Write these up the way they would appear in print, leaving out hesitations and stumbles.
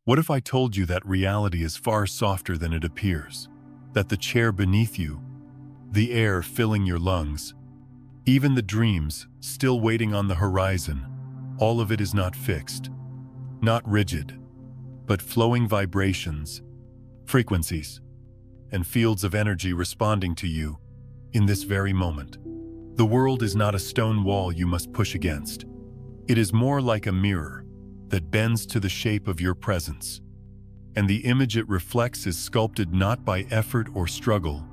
What if I told you that reality is far softer than it appears? That the chair beneath you, the air filling your lungs, even the dreams still waiting on the horizon, all of it is not fixed, not rigid, but flowing vibrations, frequencies, and fields of energy responding to you in this very moment. The world is not a stone wall you must push against. It is more like a mirror that bends to the shape of your presence, and the image it reflects is sculpted not by effort or struggle,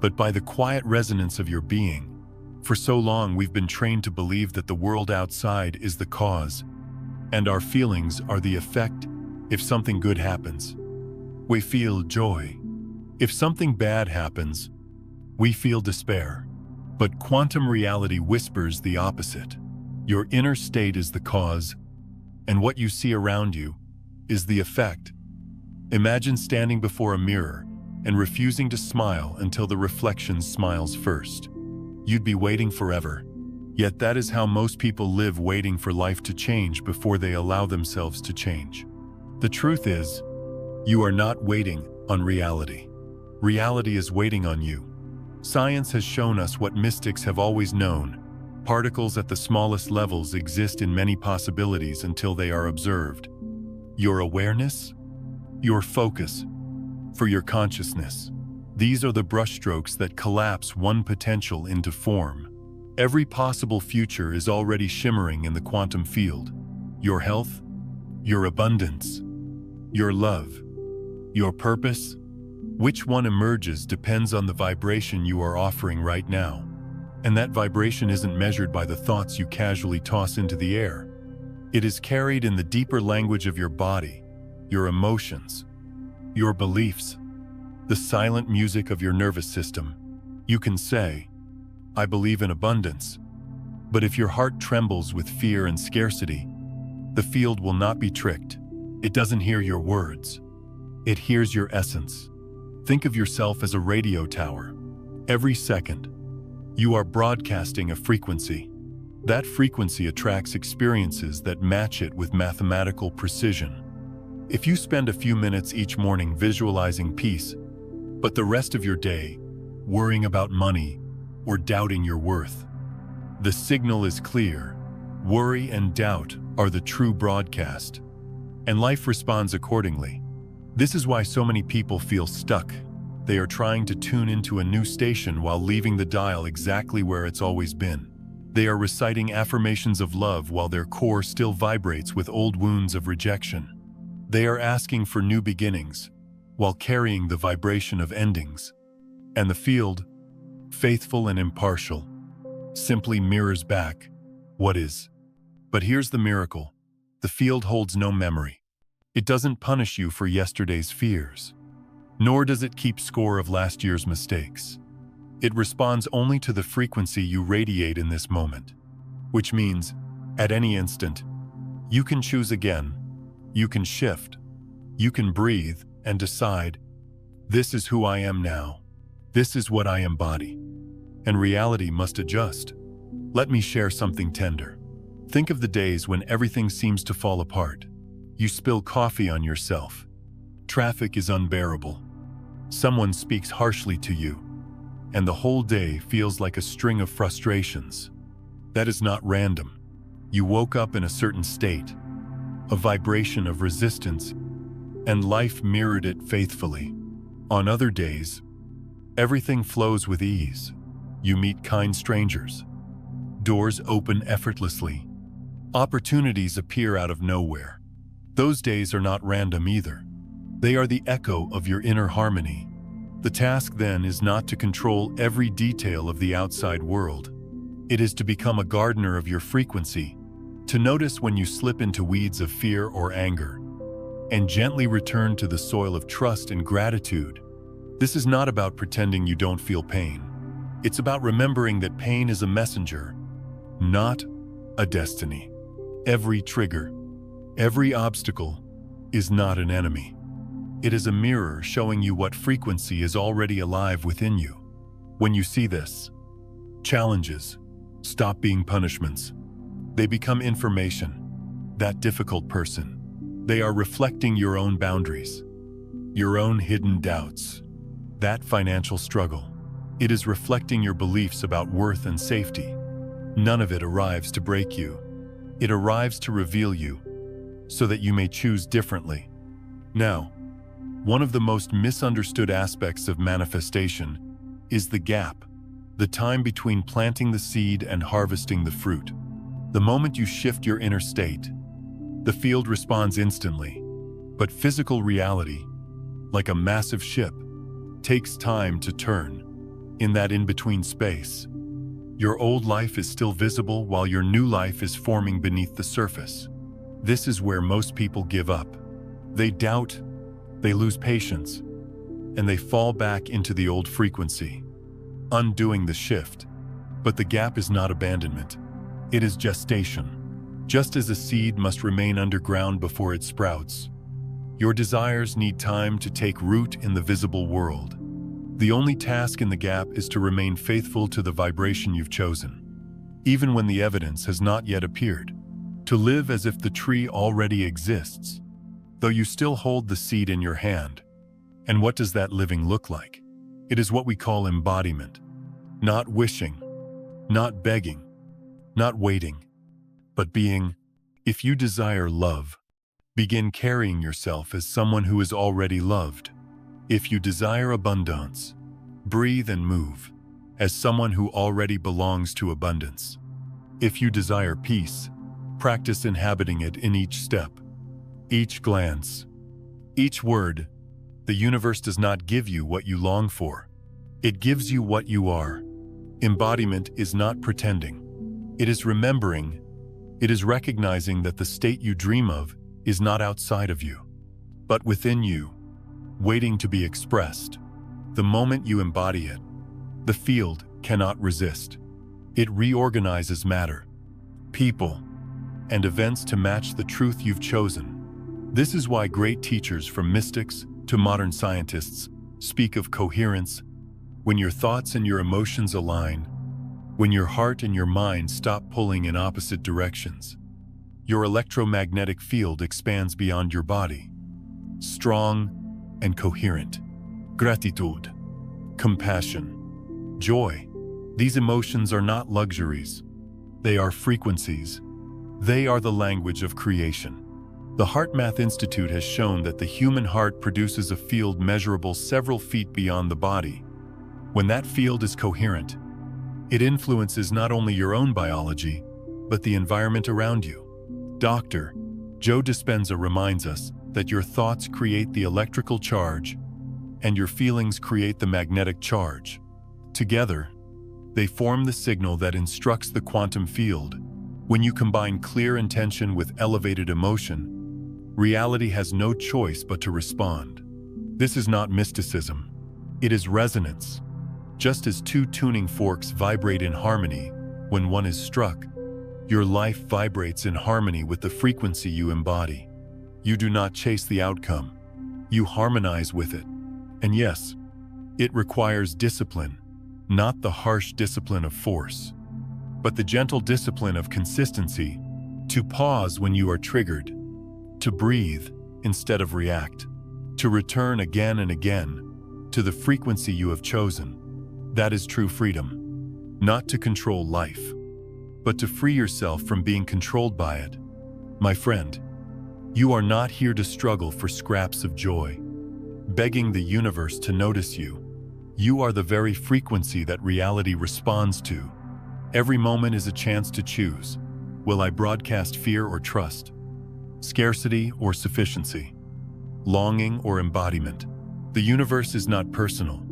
but by the quiet resonance of your being. For so long we've been trained to believe that the world outside is the cause, and our feelings are the effect. If something good happens, we feel joy. If something bad happens, we feel despair. But quantum reality whispers the opposite. Your inner state is the cause, and what you see around you is the effect. Imagine standing before a mirror and refusing to smile until the reflection smiles first. You'd be waiting forever. Yet that is how most people live, waiting for life to change before they allow themselves to change. The truth is, you are not waiting on reality. Reality is waiting on you. Science has shown us what mystics have always known. Particles at the smallest levels exist in many possibilities until they are observed. Your awareness, your focus, for your consciousness. These are the brushstrokes that collapse one potential into form. Every possible future is already shimmering in the quantum field. Your health, your abundance, your love, your purpose. Which one emerges depends on the vibration you are offering right now. And that vibration isn't measured by the thoughts you casually toss into the air. It is carried in the deeper language of your body, your emotions, your beliefs, the silent music of your nervous system. You can say, "I believe in abundance," but if your heart trembles with fear and scarcity, the field will not be tricked. It doesn't hear your words. It hears your essence. Think of yourself as a radio tower. Every second, you are broadcasting a frequency. That frequency attracts experiences that match it with mathematical precision. If you spend a few minutes each morning visualizing peace, but the rest of your day worrying about money or doubting your worth, the signal is clear. Worry and doubt are the true broadcast, and life responds accordingly. This is why so many people feel stuck. They are trying to tune into a new station while leaving the dial exactly where it's always been. They are reciting affirmations of love while their core still vibrates with old wounds of rejection. They are asking for new beginnings while carrying the vibration of endings. And the field, faithful and impartial, simply mirrors back what is. But here's the miracle. The field holds no memory. It doesn't punish you for yesterday's fears, nor does it keep score of last year's mistakes. It responds only to the frequency you radiate in this moment, which means, at any instant, you can choose again, you can shift, you can breathe and decide, this is who I am now, this is what I embody. And reality must adjust. Let me share something tender. Think of the days when everything seems to fall apart. You spill coffee on yourself. Traffic is unbearable. Someone speaks harshly to you, and the whole day feels like a string of frustrations. That is not random. You woke up in a certain state, a vibration of resistance, and life mirrored it faithfully. On other days, everything flows with ease. You meet kind strangers. Doors open effortlessly. Opportunities appear out of nowhere. Those days are not random either. They are the echo of your inner harmony. The task then is not to control every detail of the outside world. It is to become a gardener of your frequency, to notice when you slip into weeds of fear or anger, and gently return to the soil of trust and gratitude. This is not about pretending you don't feel pain. It's about remembering that pain is a messenger, not a destiny. Every trigger, every obstacle is not an enemy. It is a mirror showing you what frequency is already alive within you. When you see this, challenges stop being punishments. They become information. That difficult person, They are reflecting your own boundaries, your own hidden doubts, that financial struggle. It is reflecting your beliefs about worth and safety. None of it arrives to break you. It arrives to reveal you, so that you may choose differently. Now, one of the most misunderstood aspects of manifestation is the gap, the time between planting the seed and harvesting the fruit. The moment you shift your inner state, the field responds instantly. But physical reality, like a massive ship, takes time to turn. In that in-between space, your old life is still visible while your new life is forming beneath the surface. This is where most people give up. They doubt, they lose patience, and they fall back into the old frequency, undoing the shift. But the gap is not abandonment. It is gestation. Just as a seed must remain underground before it sprouts, your desires need time to take root in the visible world. The only task in the gap is to remain faithful to the vibration you've chosen, even when the evidence has not yet appeared. To live as if the tree already exists, though you still hold the seed in your hand. And what does that living look like? It is what we call embodiment. Not wishing, not begging, not waiting, but being. If you desire love, begin carrying yourself as someone who is already loved. If you desire abundance, breathe and move as someone who already belongs to abundance. If you desire peace, practice inhabiting it in each step, each glance, each word. The universe does not give you what you long for. It gives you what you are. Embodiment is not pretending. It is remembering. It is recognizing that the state you dream of is not outside of you, but within you, waiting to be expressed. The moment you embody it, the field cannot resist. It reorganizes matter, people, and events to match the truth you've chosen. This is why great teachers, from mystics to modern scientists, speak of coherence. When your thoughts and your emotions align, when your heart and your mind stop pulling in opposite directions, your electromagnetic field expands beyond your body, strong and coherent. Gratitude, compassion, joy. These emotions are not luxuries. They are frequencies. They are the language of creation. The HeartMath Institute has shown that the human heart produces a field measurable several feet beyond the body. When that field is coherent, it influences not only your own biology, but the environment around you. Dr. Joe Dispenza reminds us that your thoughts create the electrical charge, and your feelings create the magnetic charge. Together, they form the signal that instructs the quantum field. When you combine clear intention with elevated emotion, reality has no choice but to respond. This is not mysticism. It is resonance. Just as two tuning forks vibrate in harmony when one is struck, your life vibrates in harmony with the frequency you embody. You do not chase the outcome. You harmonize with it. And yes, it requires discipline, not the harsh discipline of force, but the gentle discipline of consistency, to pause when you are triggered, to breathe instead of react, to return again and again to the frequency you have chosen. That is true freedom, not to control life, but to free yourself from being controlled by it. My friend, you are not here to struggle for scraps of joy, begging the universe to notice you. You are the very frequency that reality responds to. Every moment is a chance to choose. Will I broadcast fear or trust? Scarcity or sufficiency? Longing or embodiment? The universe is not personal.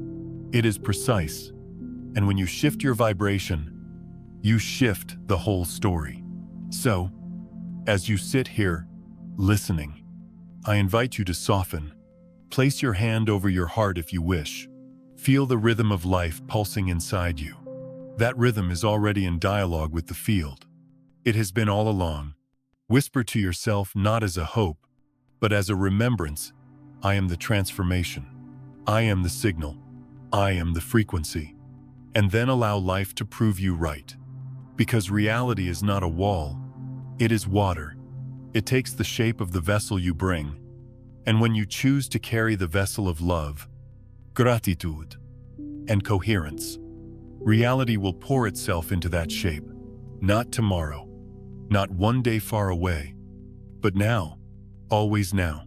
It is precise. And when you shift your vibration, you shift the whole story. So, as you sit here, listening, I invite you to soften. Place your hand over your heart if you wish. Feel the rhythm of life pulsing inside you. That rhythm is already in dialogue with the field. It has been all along. Whisper to yourself not as a hope, but as a remembrance. I am the transformation. I am the signal. I am the frequency. And then allow life to prove you right. Because reality is not a wall. It is water. It takes the shape of the vessel you bring, and when you choose to carry the vessel of love, gratitude, and coherence, reality will pour itself into that shape. Not tomorrow, not one day far away, but now, always now.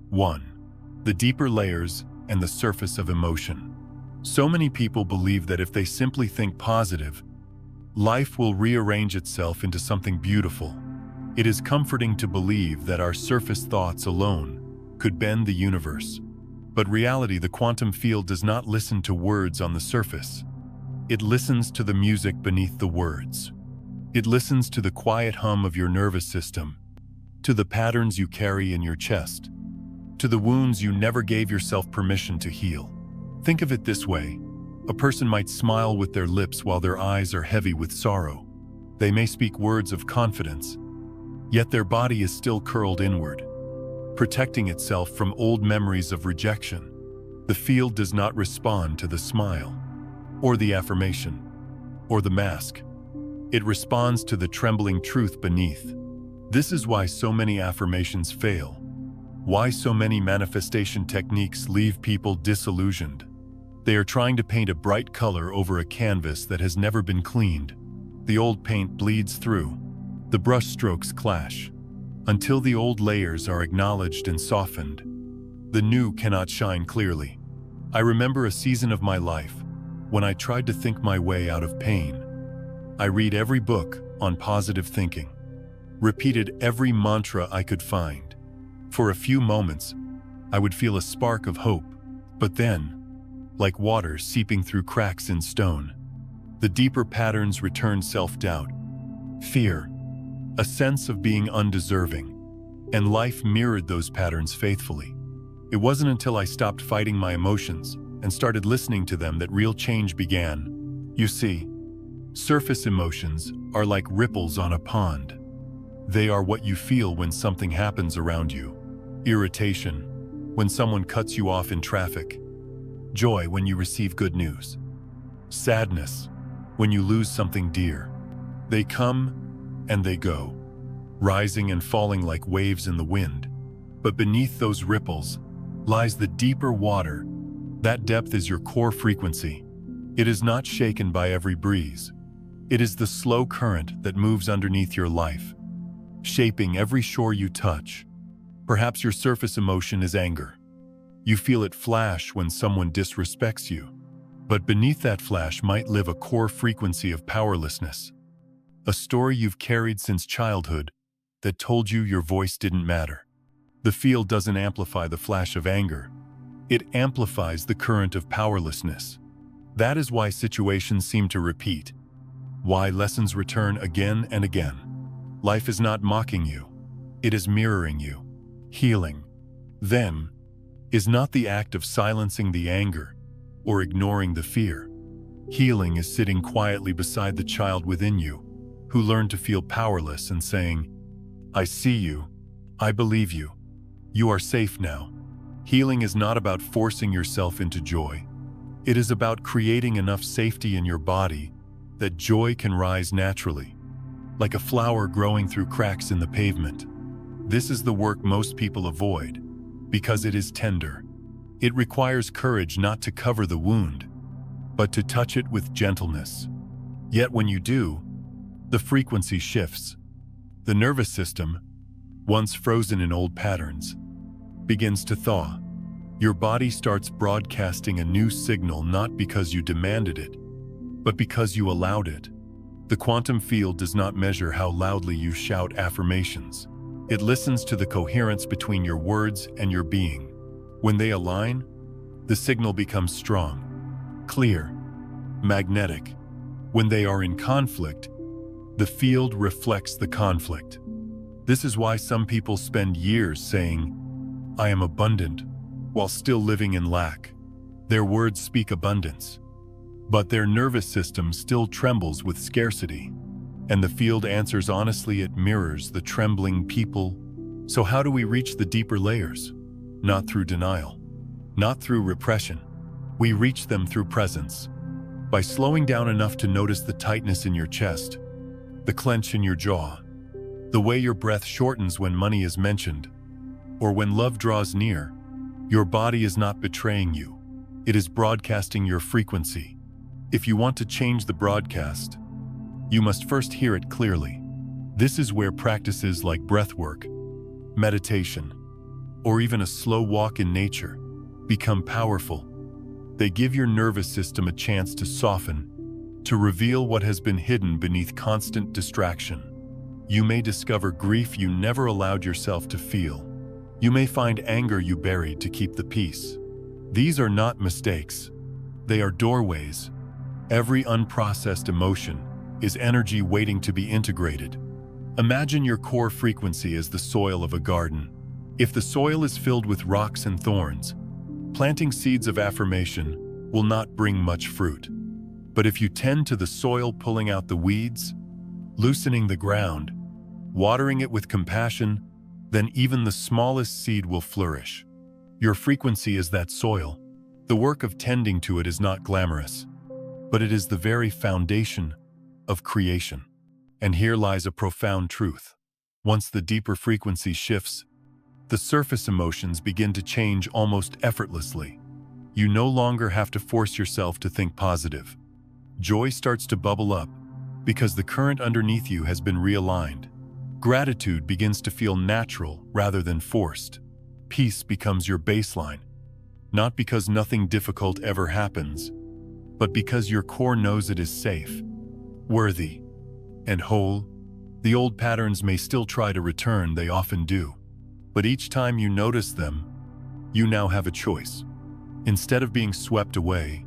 1. The deeper layers and the surface of emotion. So many people believe that if they simply think positive, life will rearrange itself into something beautiful. It is comforting to believe that our surface thoughts alone could bend the universe. But reality, the quantum field, does not listen to words on the surface. It listens to the music beneath the words. It listens to the quiet hum of your nervous system, to the patterns you carry in your chest, to the wounds you never gave yourself permission to heal. Think of it this way. A person might smile with their lips while their eyes are heavy with sorrow. They may speak words of confidence, yet their body is still curled inward, protecting itself from old memories of rejection. The field does not respond to the smile, or the affirmation, or the mask. It responds to the trembling truth beneath. This is why so many affirmations fail, why so many manifestation techniques leave people disillusioned. They are trying to paint a bright color over a canvas that has never been cleaned. The old paint bleeds through. The brush strokes clash. Until the old layers are acknowledged and softened, the new cannot shine clearly. I remember a season of my life when I tried to think my way out of pain. I read every book on positive thinking, repeated every mantra I could find. For a few moments, I would feel a spark of hope, but then, like water seeping through cracks in stone, the deeper patterns returned: self-doubt, fear, a sense of being undeserving, and life mirrored those patterns faithfully. It wasn't until I stopped fighting my emotions and started listening to them that real change began. You see, surface emotions are like ripples on a pond. They are what you feel when something happens around you. Irritation, when someone cuts you off in traffic. Joy when you receive good news. Sadness, when you lose something dear. They come and they go, rising and falling like waves in the wind. But beneath those ripples lies the deeper water. That depth is your core frequency. It is not shaken by every breeze. It is the slow current that moves underneath your life, shaping every shore you touch. Perhaps your surface emotion is anger. You feel it flash when someone disrespects you. But beneath that flash might live a core frequency of powerlessness. A story you've carried since childhood that told you your voice didn't matter. The field doesn't amplify the flash of anger. It amplifies the current of powerlessness. That is why situations seem to repeat, why lessons return again and again. Life is not mocking you. It is mirroring you. Healing, then, is not the act of silencing the anger or ignoring the fear. Healing is sitting quietly beside the child within you, who learned to feel powerless and saying, "I see you. I believe you. You are safe now." Healing is not about forcing yourself into joy. It is about creating enough safety in your body that joy can rise naturally, like a flower growing through cracks in the pavement. This is the work most people avoid, because it is tender. It requires courage not to cover the wound, but to touch it with gentleness. Yet when you do, the frequency shifts. The nervous system, once frozen in old patterns, begins to thaw. Your body starts broadcasting a new signal, not because you demanded it, but because you allowed it. The quantum field does not measure how loudly you shout affirmations. It listens to the coherence between your words and your being. When they align, the signal becomes strong, clear, magnetic. When they are in conflict, the field reflects the conflict. This is why some people spend years saying, "I am abundant," while still living in lack. Their words speak abundance, but their nervous system still trembles with scarcity. And the field answers honestly. It mirrors the trembling people. So how do we reach the deeper layers? Not through denial, not through repression. We reach them through presence. By slowing down enough to notice the tightness in your chest, the clench in your jaw, The way your breath shortens when money is mentioned, or when love draws near. Your body is not betraying you. It is broadcasting your frequency. If you want to change the broadcast, you must first hear it clearly. This is where practices like breathwork, meditation, or even a slow walk in nature become powerful. They give your nervous system a chance to soften, to reveal what has been hidden beneath constant distraction. You may discover grief you never allowed yourself to feel. You may find anger you buried to keep the peace. These are not mistakes. They are doorways. Every unprocessed emotion is energy waiting to be integrated. Imagine your core frequency as the soil of a garden. If the soil is filled with rocks and thorns, planting seeds of affirmation will not bring much fruit. But if you tend to the soil, pulling out the weeds, loosening the ground, watering it with compassion, then even the smallest seed will flourish. Your frequency is that soil. The work of tending to it is not glamorous, but it is the very foundation of creation. And here lies a profound truth. Once the deeper frequency shifts, the surface emotions begin to change almost effortlessly. You no longer have to force yourself to think positive. Joy starts to bubble up because the current underneath you has been realigned. Gratitude begins to feel natural rather than forced. Peace becomes your baseline, not because nothing difficult ever happens, but because your core knows it is safe, worthy, and whole. The old patterns may still try to return, they often do. But each time you notice them, you now have a choice. Instead of being swept away,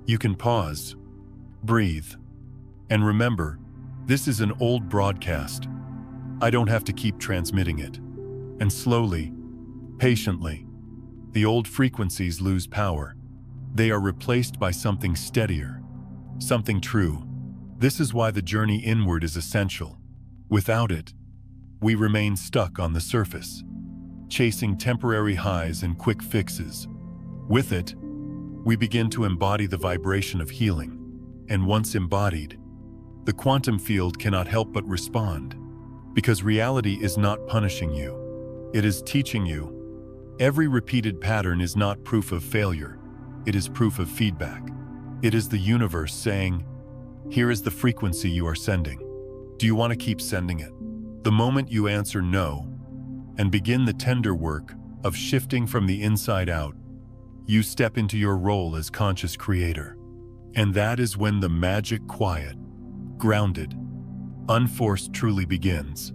you can pause, breathe, and remember, this is an old broadcast. I don't have to keep transmitting it. And slowly, patiently, the old frequencies lose power. They are replaced by something steadier, something true. This is why the journey inward is essential. Without it, we remain stuck on the surface, chasing temporary highs and quick fixes. With it, we begin to embody the vibration of healing. And once embodied, the quantum field cannot help but respond. Because reality is not punishing you, it is teaching you. Every repeated pattern is not proof of failure, it is proof of feedback. It is the universe saying, here is the frequency you are sending. Do you want to keep sending it? The moment you answer no, and begin the tender work of shifting from the inside out, you step into your role as conscious creator. And that is when the magic, quiet, grounded, unforced truly begins.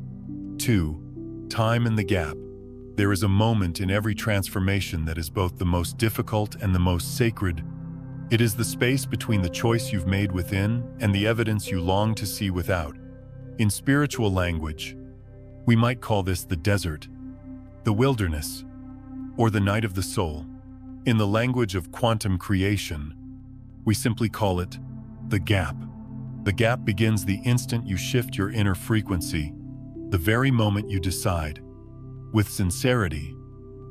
2. Time in the gap. There is a moment in every transformation that is both the most difficult and the most sacred. It is the space between the choice you've made within and the evidence you long to see without. In spiritual language, we might call this the desert, the wilderness, or the night of the soul. In the language of quantum creation, we simply call it the gap. The gap begins the instant you shift your inner frequency, the very moment you decide, with sincerity,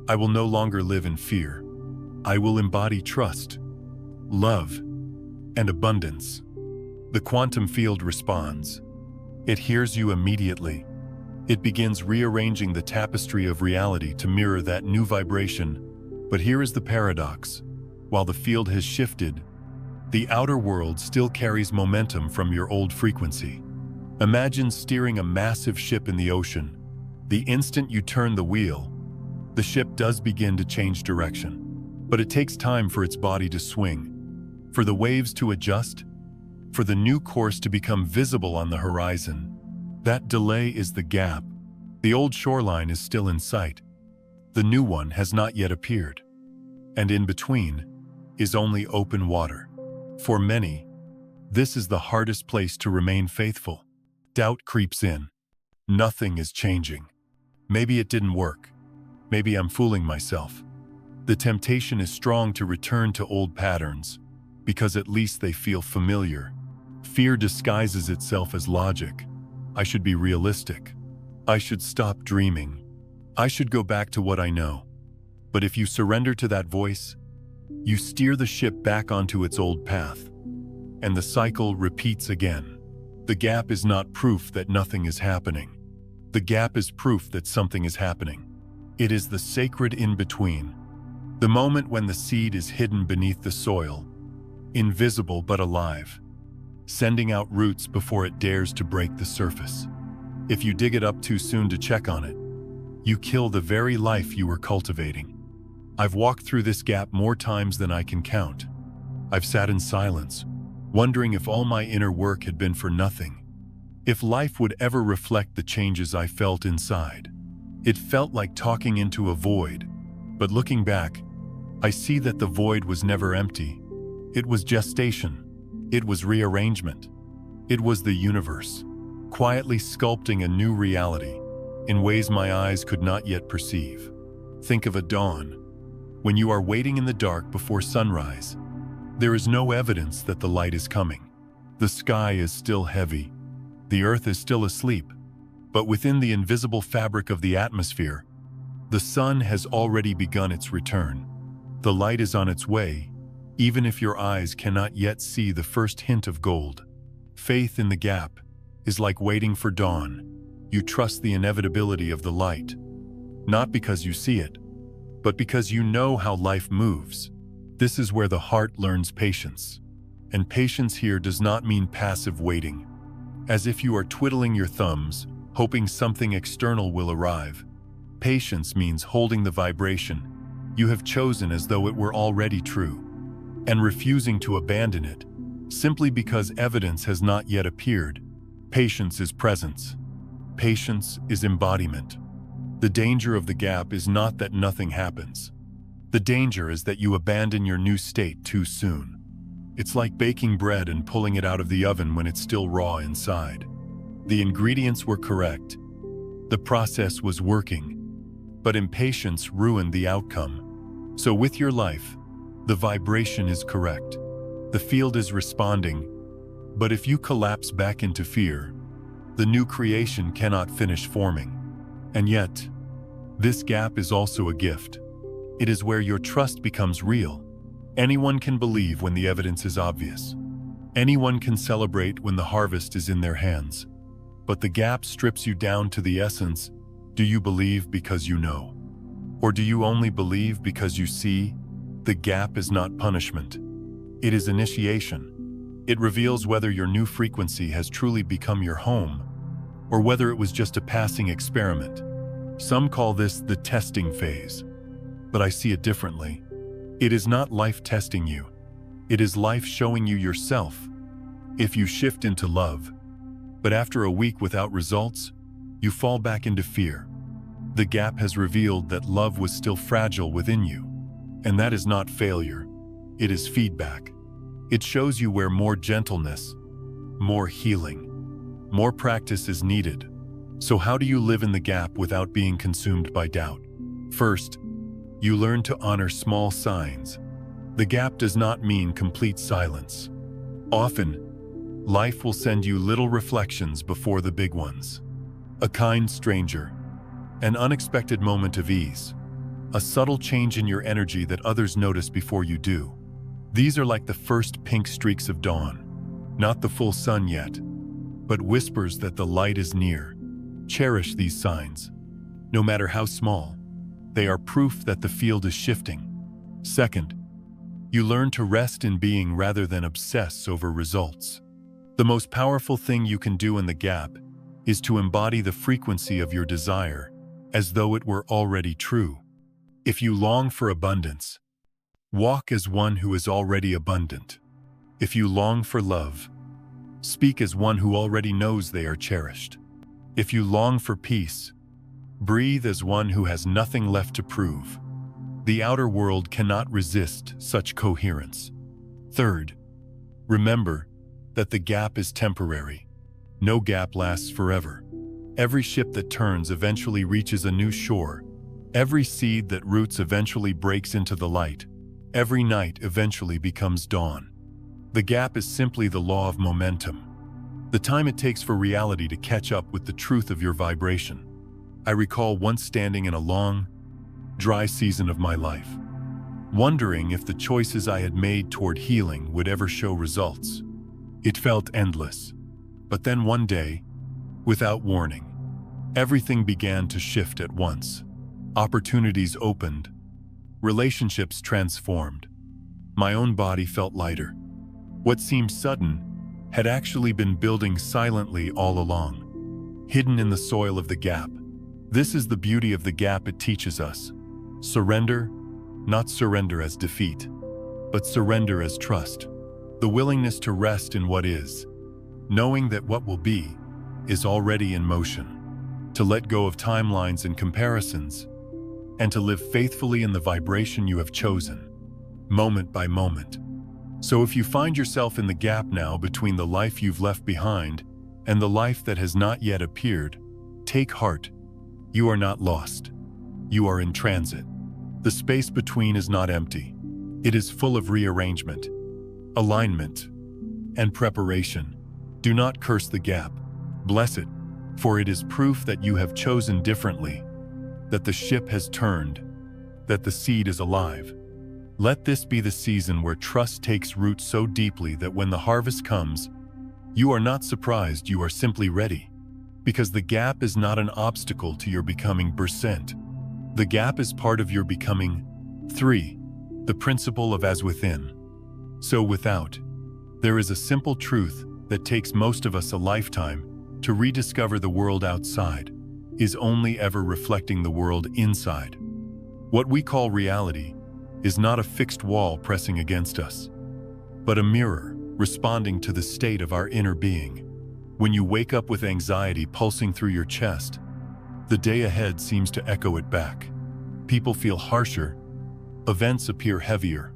I will no longer live in fear. I will embody trust, love, and abundance. The quantum field responds. It hears you immediately. It begins rearranging the tapestry of reality to mirror that new vibration. But here is the paradox. While the field has shifted, the outer world still carries momentum from your old frequency. Imagine steering a massive ship in the ocean. The instant you turn the wheel, the ship does begin to change direction. But it takes time for its body to swing, for the waves to adjust, for the new course to become visible on the horizon. That delay is the gap. The old shoreline is still in sight. The new one has not yet appeared. And in between is only open water. For many, this is the hardest place to remain faithful. Doubt creeps in. Nothing is changing. Maybe it didn't work. Maybe I'm fooling myself. The temptation is strong to return to old patterns, because at least they feel familiar. Fear disguises itself as logic. I should be realistic. I should stop dreaming. I should go back to what I know. But if you surrender to that voice, you steer the ship back onto its old path, and the cycle repeats again. The gap is not proof that nothing is happening. The gap is proof that something is happening. It is the sacred in-between, the moment when the seed is hidden beneath the soil, invisible but alive, sending out roots before it dares to break the surface. If you dig it up too soon to check on it, you kill the very life you were cultivating. I've walked through this gap more times than I can count. I've sat in silence, wondering if all my inner work had been for nothing, if life would ever reflect the changes I felt inside. It felt like talking into a void, but looking back, I see that the void was never empty. It was gestation. It was rearrangement. It was the universe, quietly sculpting a new reality in ways my eyes could not yet perceive. Think of a dawn. When you are waiting in the dark before sunrise, there is no evidence that the light is coming. The sky is still heavy. The earth is still asleep. But within the invisible fabric of the atmosphere, the sun has already begun its return. The light is on its way, even if your eyes cannot yet see the first hint of gold. Faith in the gap is like waiting for dawn. You trust the inevitability of the light, not because you see it, but because you know how life moves. This is where the heart learns patience. And patience here does not mean passive waiting, as if you are twiddling your thumbs, hoping something external will arrive. Patience means holding the vibration you have chosen as though it were already true, and refusing to abandon it simply because evidence has not yet appeared. Patience is presence. Patience is embodiment. The danger of the gap is not that nothing happens. The danger is that you abandon your new state too soon. It's like baking bread and pulling it out of the oven when it's still raw inside. The ingredients were correct. The process was working. But impatience ruined the outcome. So with your life, the vibration is correct. The field is responding. But if you collapse back into fear, the new creation cannot finish forming. And yet, this gap is also a gift. It is where your trust becomes real. Anyone can believe when the evidence is obvious. Anyone can celebrate when the harvest is in their hands. But the gap strips you down to the essence. Do you believe because you know? Or do you only believe because you see? The gap is not punishment. It is initiation. It reveals whether your new frequency has truly become your home, or whether it was just a passing experiment. Some call this the testing phase, but I see it differently. It is not life testing you. It is life showing you yourself. If you shift into love, but after a week without results, you fall back into fear, the gap has revealed that love was still fragile within you. And that is not failure. It is feedback. It shows you where more gentleness, more healing, more practice is needed. So how do you live in the gap without being consumed by doubt? First, you learn to honor small signs. The gap does not mean complete silence. Often, life will send you little reflections before the big ones. A kind stranger, an unexpected moment of ease, a subtle change in your energy that others notice before you do. These are like the first pink streaks of dawn, not the full sun yet, but whispers that the light is near. Cherish these signs. No matter how small, they are proof that the field is shifting. Second, you learn to rest in being rather than obsess over results. The most powerful thing you can do in the gap is to embody the frequency of your desire as though it were already true. If you long for abundance, walk as one who is already abundant. If you long for love, speak as one who already knows they are cherished. If you long for peace, breathe as one who has nothing left to prove. The outer world cannot resist such coherence. Third, remember that the gap is temporary. No gap lasts forever. Every ship that turns eventually reaches a new shore. Every seed that roots eventually breaks into the light. Every night eventually becomes dawn. The gap is simply the law of momentum. The time it takes for reality to catch up with the truth of your vibration. I recall once standing in a long, dry season of my life, wondering if the choices I had made toward healing would ever show results. It felt endless. But then one day, without warning, Everything began to shift at once. Opportunities opened. Relationships transformed. My own body felt lighter. What seemed sudden had actually been building silently all along, hidden in the soil of the gap. This is the beauty of the gap it teaches us. Surrender, not surrender as defeat, but surrender as trust. The willingness to rest in what is, knowing that what will be is already in motion. To let go of timelines and comparisons, and to live faithfully in the vibration you have chosen, moment by moment. So if you find yourself in the gap now between the life you've left behind and the life that has not yet appeared, take heart. You are not lost. You are in transit. The space between is not empty. It is full of rearrangement, alignment, and preparation. Do not curse the gap. Bless it, for it is proof that you have chosen differently, that the ship has turned, that the seed is alive. Let this be the season where trust takes root so deeply that when the harvest comes, you are not surprised, you are simply ready. Because the gap is not an obstacle to your becoming percent. The gap is part of your becoming. 3. The principle of as within, so without. There is a simple truth that takes most of us a lifetime to rediscover. The world outside is only ever reflecting the world inside. What we call reality is not a fixed wall pressing against us, but a mirror responding to the state of our inner being. When you wake up with anxiety pulsing through your chest, the day ahead seems to echo it back. People feel harsher, events appear heavier,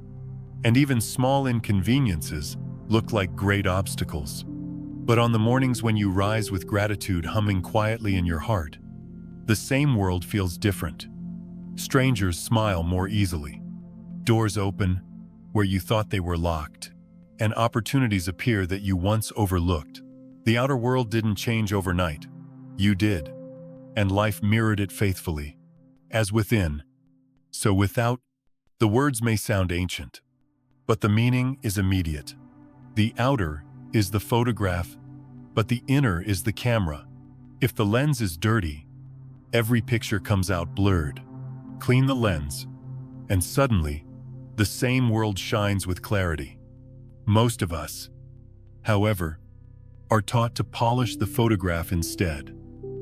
and even small inconveniences look like great obstacles. But on the mornings when you rise with gratitude humming quietly in your heart, the same world feels different. Strangers smile more easily. Doors open where you thought they were locked, and opportunities appear that you once overlooked. The outer world didn't change overnight. You did, and life mirrored it faithfully. As within, so without. The words may sound ancient, but the meaning is immediate. The outer is the photograph, but the inner is the camera. If the lens is dirty, every picture comes out blurred. Clean the lens, and suddenly, the same world shines with clarity. Most of us, however, are taught to polish the photograph instead.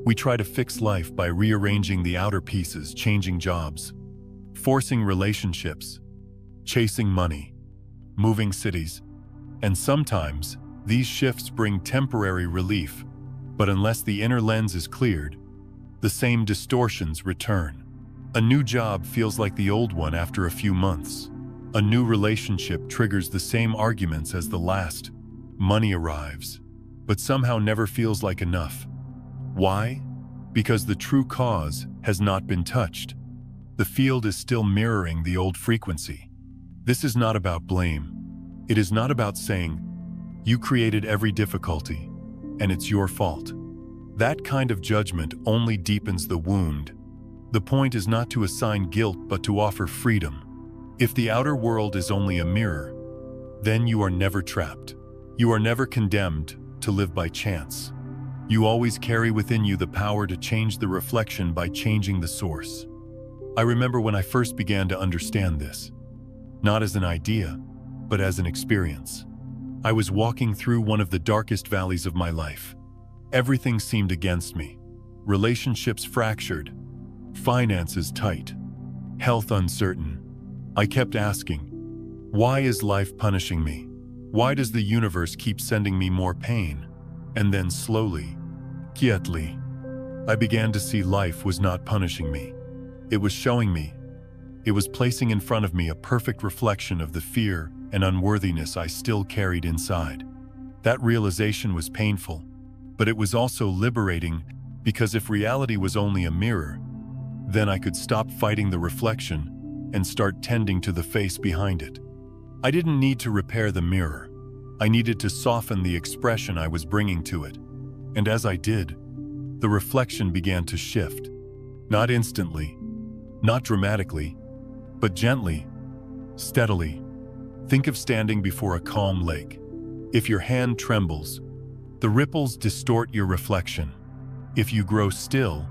We try to fix life by rearranging the outer pieces, changing jobs, forcing relationships, chasing money, moving cities, and sometimes these shifts bring temporary relief, but unless the inner lens is cleared, the same distortions return. A new job feels like the old one after a few months. A new relationship triggers the same arguments as the last. Money arrives, but somehow never feels like enough. Why? Because the true cause has not been touched. The field is still mirroring the old frequency. This is not about blame. It is not about saying, you created every difficulty, and it's your fault. That kind of judgment only deepens the wound. The point is not to assign guilt, but to offer freedom. If the outer world is only a mirror, then you are never trapped. You are never condemned to live by chance. You always carry within you the power to change the reflection by changing the source. I remember when I first began to understand this, not as an idea, but as an experience. I was walking through one of the darkest valleys of my life. Everything seemed against me. Relationships fractured, finances tight, health uncertain. I kept asking, why is life punishing me? Why does the universe keep sending me more pain? And then slowly, quietly, I began to see life was not punishing me. It was showing me. It was placing in front of me a perfect reflection of the fear and unworthiness I still carried inside. That realization was painful, but it was also liberating, because if reality was only a mirror, then I could stop fighting the reflection and start tending to the face behind it. I didn't need to repair the mirror. I needed to soften the expression I was bringing to it. And as I did, the reflection began to shift. Not instantly, not dramatically, but gently, steadily. Think of standing before a calm lake. If your hand trembles, the ripples distort your reflection. If you grow still,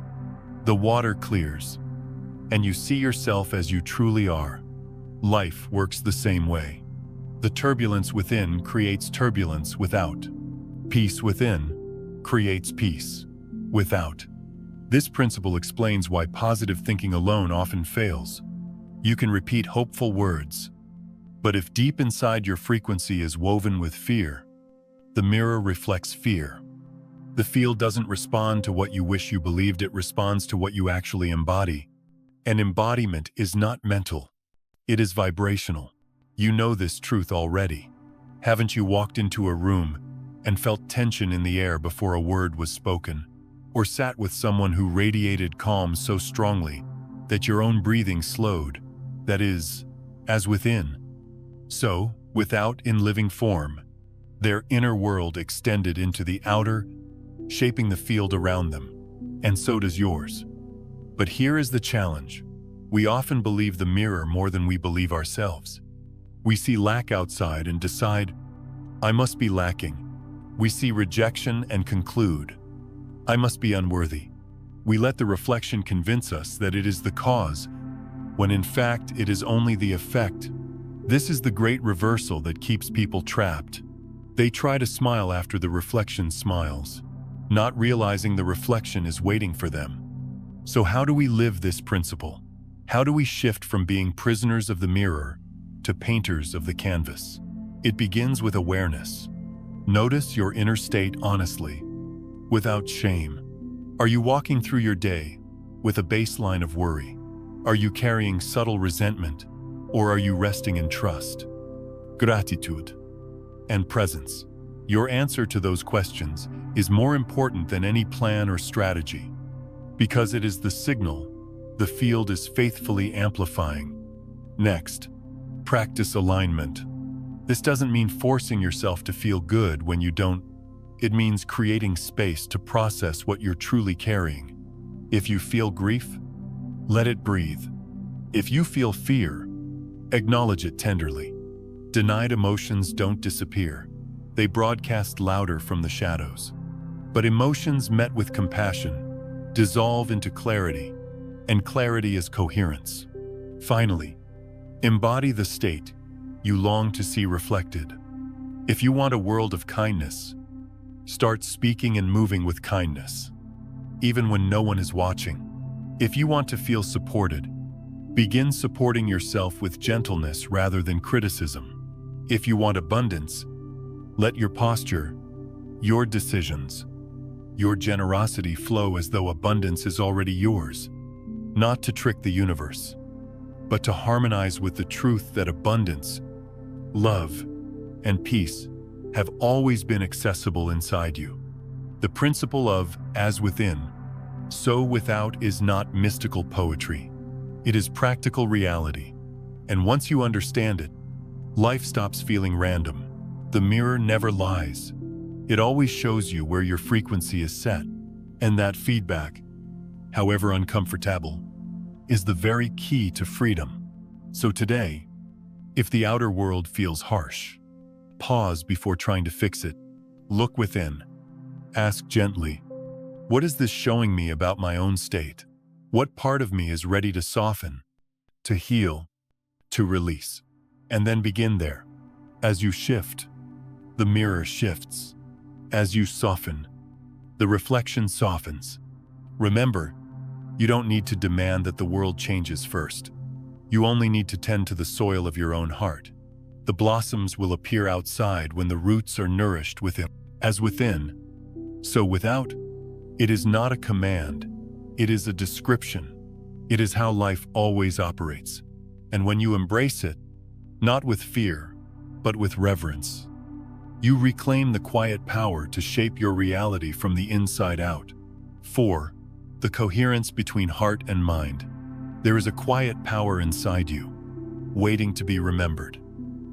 the water clears, and you see yourself as you truly are. Life works the same way. The turbulence within creates turbulence without. Peace within creates peace without. This principle explains why positive thinking alone often fails. You can repeat hopeful words, but if deep inside your frequency is woven with fear, the mirror reflects fear. The field doesn't respond to what you wish you believed, it responds to what you actually embody. And embodiment is not mental. It is vibrational. You know this truth already. Haven't you walked into a room and felt tension in the air before a word was spoken? Or sat with someone who radiated calm so strongly that your own breathing slowed? That is, as within, so without in living form. Their inner world extended into the outer, shaping the field around them, and so does yours. But here is the challenge. We often believe the mirror more than we believe ourselves. We see lack outside and decide, I must be lacking. We see rejection and conclude, I must be unworthy. We let the reflection convince us that it is the cause, when in fact it is only the effect. This is the great reversal that keeps people trapped. They try to smile after the reflection smiles, not realizing the reflection is waiting for them. So how do we live this principle? How do we shift from being prisoners of the mirror to painters of the canvas? It begins with awareness. Notice your inner state honestly, without shame. Are you walking through your day with a baseline of worry? Are you carrying subtle resentment, or are you resting in trust, gratitude, and presence? Your answer to those questions is more important than any plan or strategy, because it is the signal the field is faithfully amplifying. Next, practice alignment. This doesn't mean forcing yourself to feel good when you don't. It means creating space to process what you're truly carrying. If you feel grief, let it breathe. If you feel fear, acknowledge it tenderly. Denied emotions don't disappear. They broadcast louder from the shadows. But emotions met with compassion dissolve into clarity, and clarity is coherence. Finally, embody the state you long to see reflected. If you want a world of kindness, start speaking and moving with kindness, even when no one is watching. If you want to feel supported, begin supporting yourself with gentleness rather than criticism. If you want abundance, let your posture, your decisions, your generosity flow as though abundance is already yours, not to trick the universe, but to harmonize with the truth that abundance, love, and peace have always been accessible inside you. The principle of as within, so without is not mystical poetry. It is practical reality. And once you understand it, life stops feeling random. The mirror never lies. It always shows you where your frequency is set. And that feedback, however uncomfortable, is the very key to freedom. So today, if the outer world feels harsh, pause before trying to fix it. Look within. Ask gently, what is this showing me about my own state? What part of me is ready to soften, to heal, to release? And then begin there. As you shift, the mirror shifts. As you soften, the reflection softens. Remember, you don't need to demand that the world changes first. You only need to tend to the soil of your own heart. The blossoms will appear outside when the roots are nourished within. As within, so without. It is not a command. It is a description. It is how life always operates. And when you embrace it, not with fear, but with reverence, you reclaim the quiet power to shape your reality from the inside out. 4. The coherence between heart and mind. There is a quiet power inside you, waiting to be remembered.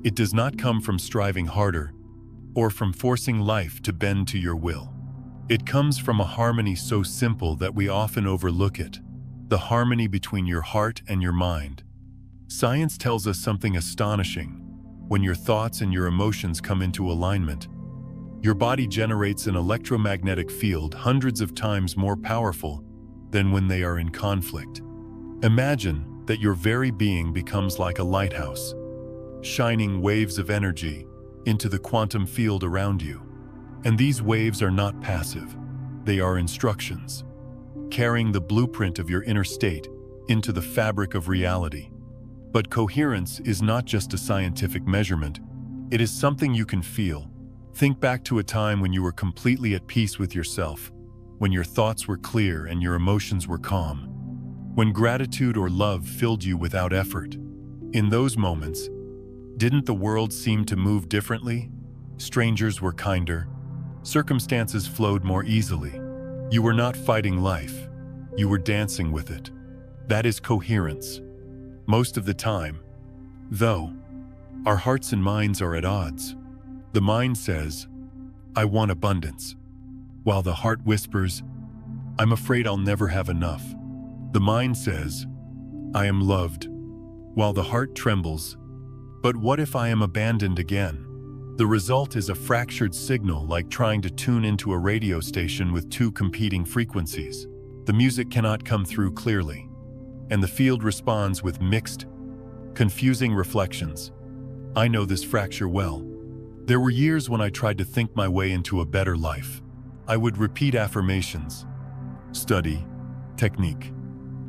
It does not come from striving harder or from forcing life to bend to your will. It comes from a harmony so simple that we often overlook it, the harmony between your heart and your mind. Science tells us something astonishing. When your thoughts and your emotions come into alignment, Your body generates an electromagnetic field hundreds of times more powerful than when they are in conflict. Imagine that your very being becomes like a lighthouse, shining waves of energy into the quantum field around you. And these waves are not passive. They are instructions, carrying the blueprint of your inner state into the fabric of reality. But coherence is not just a scientific measurement. It is something you can feel. Think back to a time when you were completely at peace with yourself, when your thoughts were clear and your emotions were calm, when gratitude or love filled you without effort. In those moments, didn't the world seem to move differently? Strangers were kinder. Circumstances flowed more easily. You were not fighting life. You were dancing with it. That is coherence. Most of the time, though, our hearts and minds are at odds. The mind says, "I want abundance," while the heart whispers, "I'm afraid I'll never have enough." The mind says, "I am loved," while the heart trembles, "But what if I am abandoned again?" The result is a fractured signal, like trying to tune into a radio station with two competing frequencies. The music cannot come through clearly, and the field responds with mixed, confusing reflections. I know this fracture well. There were years when I tried to think my way into a better life. I would repeat affirmations, study, technique,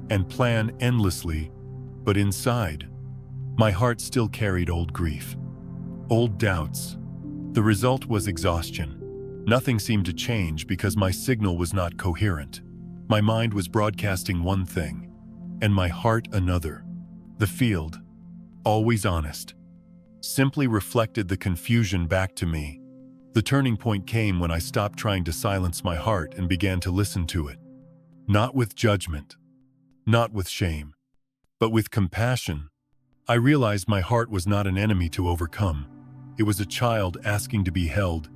and plan endlessly, but inside, my heart still carried old grief, old doubts. The result was exhaustion. Nothing seemed to change because my signal was not coherent. My mind was broadcasting one thing, and my heart another. The field, always honest, simply reflected the confusion back to me. The turning point came when I stopped trying to silence my heart and began to listen to it. Not with judgment, not with shame, but with compassion. I realized my heart was not an enemy to overcome. It was a child asking to be held.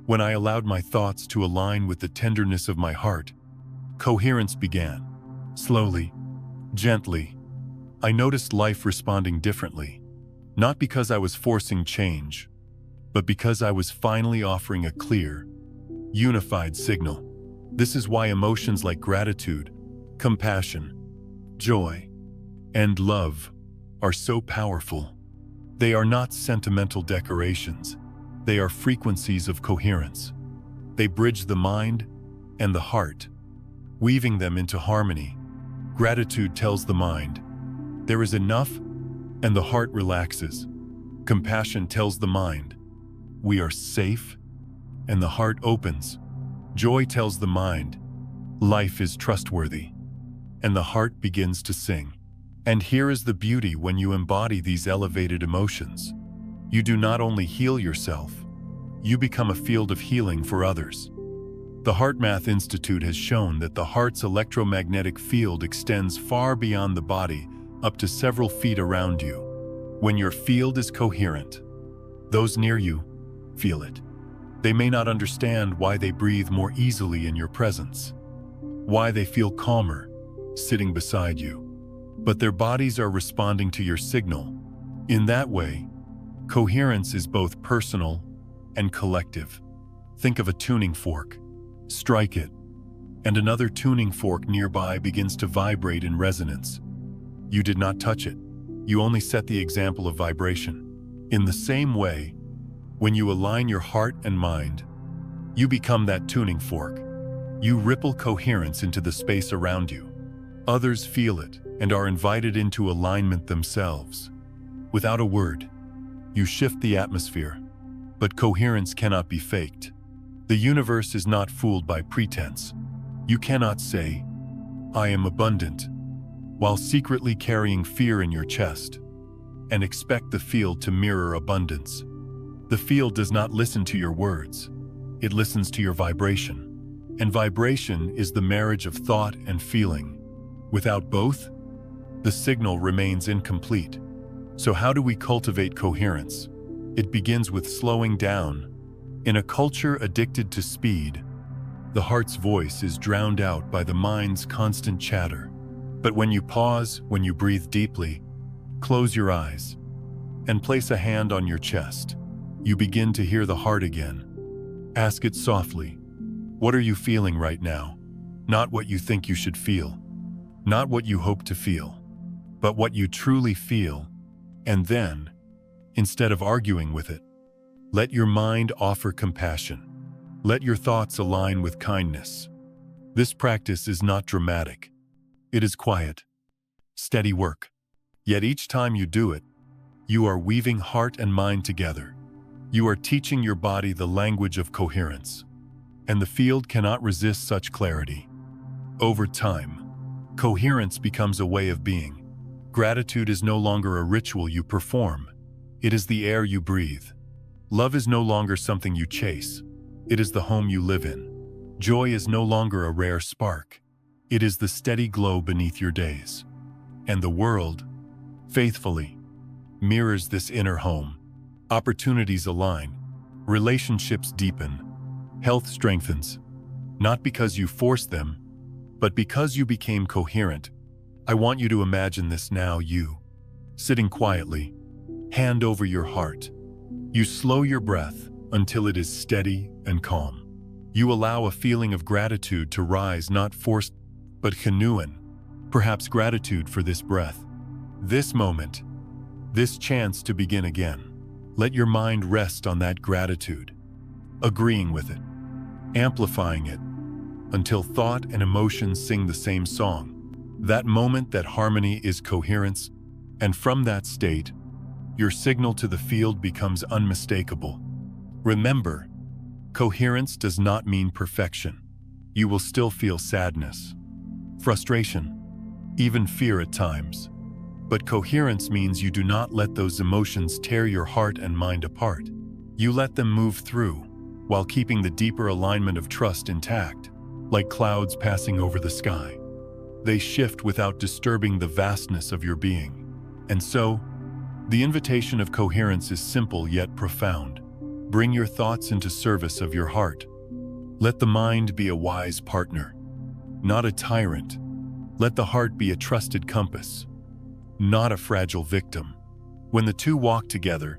When I allowed my thoughts to align with the tenderness of my heart, coherence began. Slowly, gently, I noticed life responding differently. Not because I was forcing change, but because I was finally offering a clear, unified signal. This is why emotions like gratitude, compassion, joy, and love are so powerful. They are not sentimental decorations. They are frequencies of coherence. They bridge the mind and the heart, weaving them into harmony. Gratitude tells the mind, "There is enough," and the heart relaxes. Compassion tells the mind, "We are safe," and the heart opens. Joy tells the mind, "Life is trustworthy," and the heart begins to sing. And here is the beauty: when you embody these elevated emotions, you do not only heal yourself, you become a field of healing for others. The HeartMath Institute has shown that the heart's electromagnetic field extends far beyond the body, up to several feet around you. When your field is coherent, those near you feel it. They may not understand why they breathe more easily in your presence, why they feel calmer sitting beside you, but their bodies are responding to your signal. In that way, coherence is both personal and collective. Think of a tuning fork. Strike it, and another tuning fork nearby begins to vibrate in resonance. You did not touch it. You only set the example of vibration. In the same way, when you align your heart and mind, you become that tuning fork. You ripple coherence into the space around you. Others feel it and are invited into alignment themselves. Without a word, you shift the atmosphere. But coherence cannot be faked. The universe is not fooled by pretense. You cannot say, "I am abundant," while secretly carrying fear in your chest, and expect the field to mirror abundance. The field does not listen to your words. It listens to your vibration. And vibration is the marriage of thought and feeling. Without both, the signal remains incomplete. So how do we cultivate coherence? It begins with slowing down. In a culture addicted to speed, the heart's voice is drowned out by the mind's constant chatter. But when you pause, when you breathe deeply, close your eyes, and place a hand on your chest, you begin to hear the heart again. Ask it softly. What are you feeling right now? Not what you think you should feel. Not what you hope to feel. But what you truly feel. And then, instead of arguing with it, let your mind offer compassion. Let your thoughts align with kindness. This practice is not dramatic. It is quiet, steady work. Yet each time you do it, you are weaving heart and mind together. You are teaching your body the language of coherence. And the field cannot resist such clarity. Over time, coherence becomes a way of being. Gratitude is no longer a ritual you perform. It is the air you breathe. Love is no longer something you chase. It is the home you live in. Joy is no longer a rare spark. It is the steady glow beneath your days. And the world, faithfully, mirrors this inner home. Opportunities align. Relationships deepen. Health strengthens. Not because you forced them, but because you became coherent. I want you to imagine this now, you, sitting quietly, hand over your heart. You slow your breath until it is steady and calm. You allow a feeling of gratitude to rise, not forced, but genuine. Perhaps gratitude for this breath, this moment, this chance to begin again. Let your mind rest on that gratitude, agreeing with it, amplifying it, until thought and emotion sing the same song. That moment, that harmony is coherence, and from that state, your signal to the field becomes unmistakable. Remember, coherence does not mean perfection. You will still feel sadness, frustration, even fear at times. But coherence means you do not let those emotions tear your heart and mind apart. You let them move through, while keeping the deeper alignment of trust intact, like clouds passing over the sky. They shift without disturbing the vastness of your being. And so, the invitation of coherence is simple yet profound. Bring your thoughts into service of your heart. Let the mind be a wise partner, not a tyrant. Let the heart be a trusted compass, not a fragile victim. When the two walk together,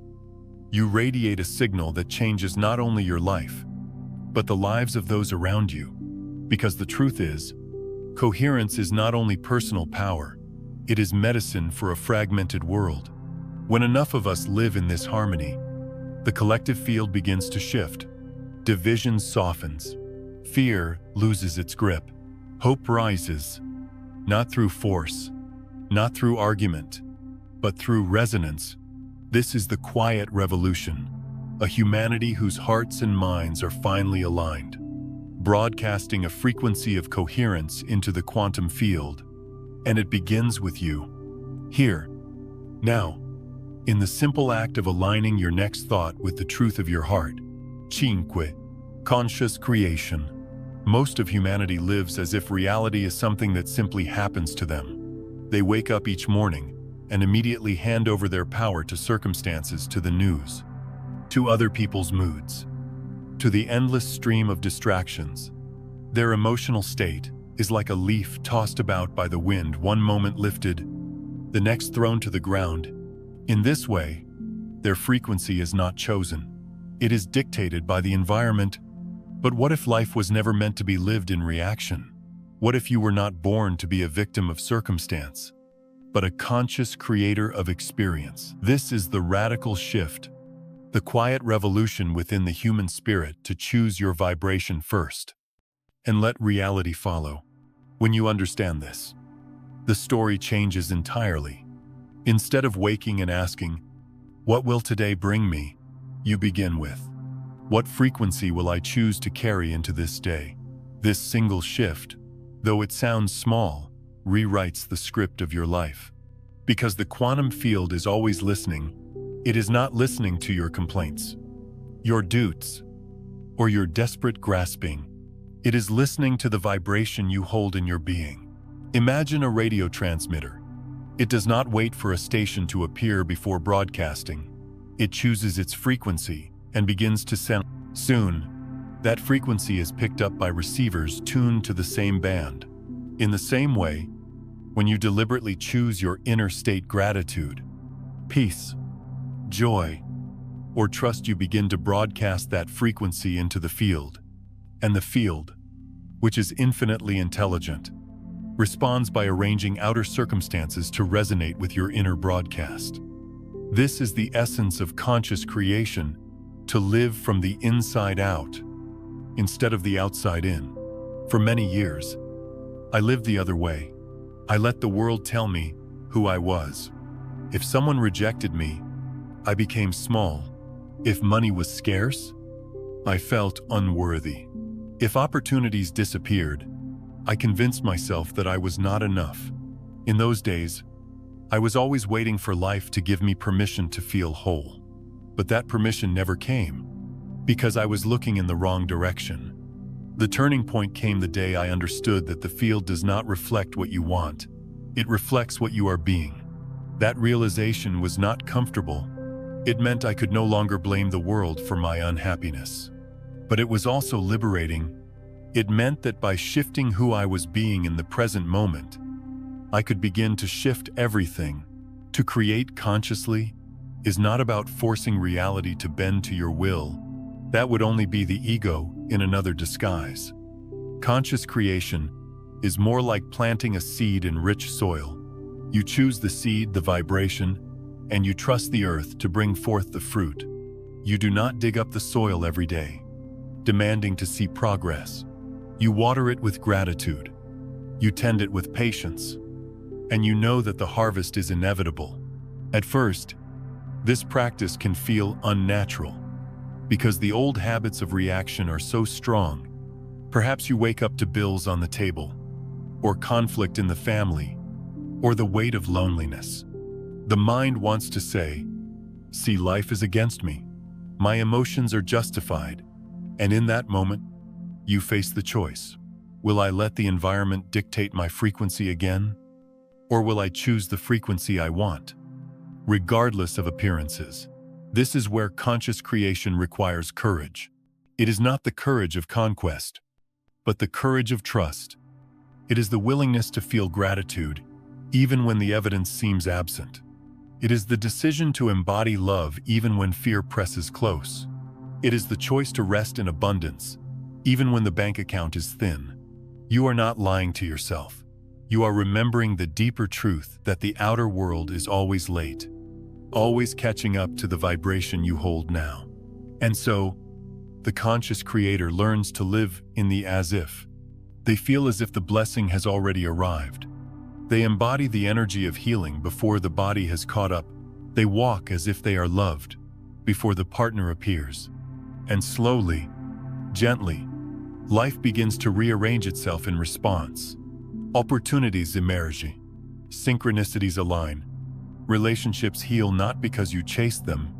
you radiate a signal that changes not only your life, but the lives of those around you. Because the truth is, coherence is not only personal power, it is medicine for a fragmented world. When enough of us live in this harmony, the collective field begins to shift. Division softens. Fear loses its grip. Hope rises, not through force, not through argument, but through resonance. This is the quiet revolution, a humanity whose hearts and minds are finally aligned, broadcasting a frequency of coherence into the quantum field. And it begins with you. Here, now, in the simple act of aligning your next thought with the truth of your heart. Cinque. Conscious creation. Most of humanity lives as if reality is something that simply happens to them. They wake up each morning and immediately hand over their power to circumstances, to the news, to other people's moods, to the endless stream of distractions. Their emotional state is like a leaf tossed about by the wind, one moment lifted, the next thrown to the ground. In this way, their frequency is not chosen. It is dictated by the environment. But what if life was never meant to be lived in reaction? What if you were not born to be a victim of circumstance, but a conscious creator of experience? This is the radical shift, the quiet revolution within the human spirit, to choose your vibration first and let reality follow. When you understand this, the story changes entirely. Instead of waking and asking, "What will today bring me?" you begin with, "What frequency will I choose to carry into this day?" This single shift, though it sounds small, rewrites the script of your life. Because the quantum field is always listening. It is not listening to your complaints, your doubts, or your desperate grasping. It is listening to the vibration you hold in your being. Imagine a radio transmitter. It does not wait for a station to appear before broadcasting. It chooses its frequency and begins to send. Soon, that frequency is picked up by receivers tuned to the same band. In the same way, when you deliberately choose your inner state, gratitude, peace, joy, or trust, you begin to broadcast that frequency into the field. And the field, which is infinitely intelligent, responds by arranging outer circumstances to resonate with your inner broadcast. This is the essence of conscious creation, to live from the inside out, instead of the outside in. For many years, I lived the other way. I let the world tell me who I was. If someone rejected me, I became small. If money was scarce, I felt unworthy. If opportunities disappeared, I convinced myself that I was not enough. In those days, I was always waiting for life to give me permission to feel whole. But that permission never came, because I was looking in the wrong direction. The turning point came the day I understood that the field does not reflect what you want. It reflects what you are being. That realization was not comfortable. It meant I could no longer blame the world for my unhappiness. But it was also liberating. It meant that by shifting who I was being in the present moment, I could begin to shift everything. To create consciously is not about forcing reality to bend to your will. That would only be the ego in another disguise. Conscious creation is more like planting a seed in rich soil. You choose the seed, the vibration, and you trust the earth to bring forth the fruit. You do not dig up the soil every day, demanding to see progress. You water it with gratitude. You tend it with patience. And you know that the harvest is inevitable. At first, this practice can feel unnatural, because the old habits of reaction are so strong. Perhaps you wake up to bills on the table, or conflict in the family, or the weight of loneliness. The mind wants to say, "See, life is against me. My emotions are justified." And in that moment, you face the choice. Will I let the environment dictate my frequency again? Or will I choose the frequency I want, regardless of appearances? This is where conscious creation requires courage. It is not the courage of conquest, but the courage of trust. It is the willingness to feel gratitude, even when the evidence seems absent. It is the decision to embody love even when fear presses close. It is the choice to rest in abundance, even when the bank account is thin. You are not lying to yourself. You are remembering the deeper truth that the outer world is always late, always catching up to the vibration you hold now. And so, the conscious creator learns to live in the as-if. They feel as if the blessing has already arrived. They embody the energy of healing before the body has caught up. They walk as if they are loved before the partner appears. And slowly, gently, life begins to rearrange itself in response. Opportunities emerge. Synchronicities align. Relationships heal not because you chased them,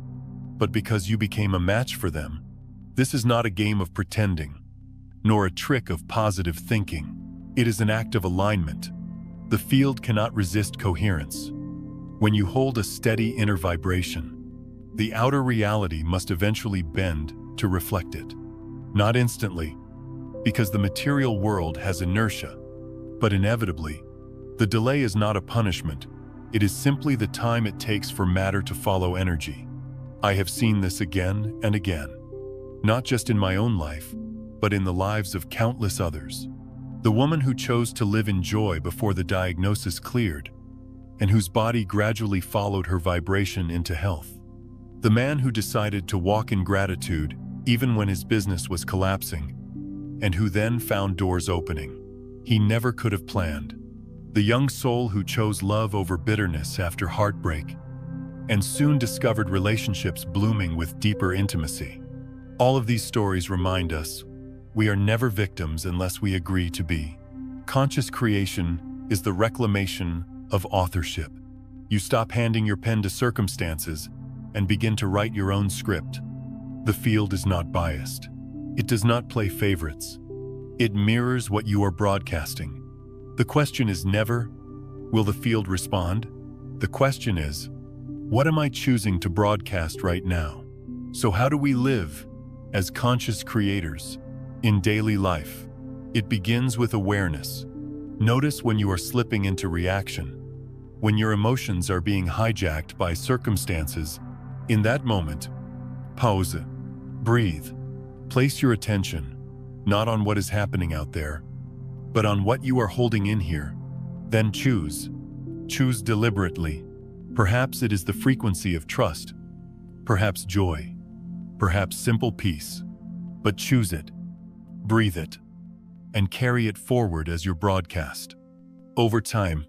but because you became a match for them. This is not a game of pretending, nor a trick of positive thinking. It is an act of alignment. The field cannot resist coherence. When you hold a steady inner vibration, the outer reality must eventually bend to reflect it. Not instantly, because the material world has inertia, but inevitably. The delay is not a punishment. It is simply the time it takes for matter to follow energy. I have seen this again and again, not just in my own life, but in the lives of countless others. The woman who chose to live in joy before the diagnosis cleared, and whose body gradually followed her vibration into health. The man who decided to walk in gratitude even when his business was collapsing, and who then found doors opening he never could have planned. The young soul who chose love over bitterness after heartbreak, and soon discovered relationships blooming with deeper intimacy. All of these stories remind us we are never victims unless we agree to be. Conscious creation is the reclamation of authorship. You stop handing your pen to circumstances and begin to write your own script. The field is not biased. It does not play favorites. It mirrors what you are broadcasting. The question is never, will the field respond? The question is, what am I choosing to broadcast right now? So how do we live as conscious creators in daily life? It begins with awareness. Notice when you are slipping into reaction, when your emotions are being hijacked by circumstances. In that moment, Pause. Breathe. Place your attention, not on what is happening out there, but on what you are holding in here. Then choose. Choose deliberately. Perhaps it is the frequency of trust, perhaps joy, perhaps simple peace. But choose it, breathe it, and carry it forward as your broadcast. Over time,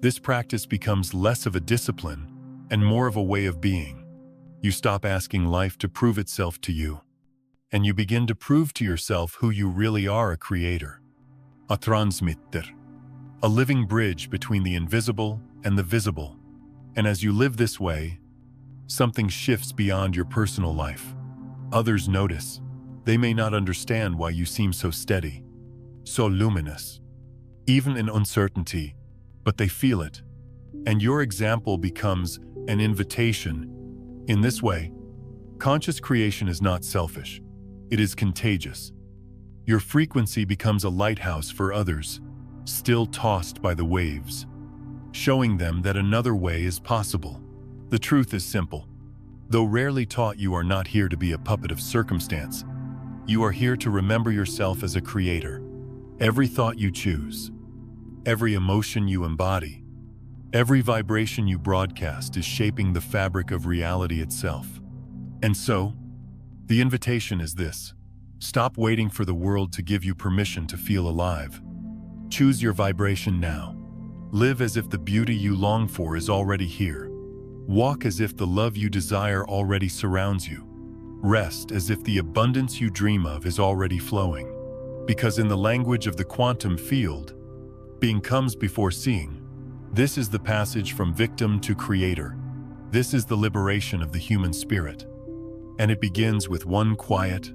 this practice becomes less of a discipline and more of a way of being. You stop asking life to prove itself to you, and you begin to prove to yourself who you really are: a creator, a transmitter, a living bridge between the invisible and the visible. And as you live this way, something shifts beyond your personal life. Others notice. They may not understand why you seem so steady, so luminous, even in uncertainty, but they feel it. And your example becomes an invitation. In this way, conscious creation is not selfish. It is contagious. Your frequency becomes a lighthouse for others, still tossed by the waves, showing them that another way is possible. The truth is simple. Though rarely taught, you are not here to be a puppet of circumstance. You are here to remember yourself as a creator. Every thought you choose, every emotion you embody, every vibration you broadcast is shaping the fabric of reality itself. And so, the invitation is this: stop waiting for the world to give you permission to feel alive. Choose your vibration now. Live as if the beauty you long for is already here. Walk as if the love you desire already surrounds you. Rest as if the abundance you dream of is already flowing. Because in the language of the quantum field, being comes before seeing. This is the passage from victim to creator. This is the liberation of the human spirit. And it begins with one quiet,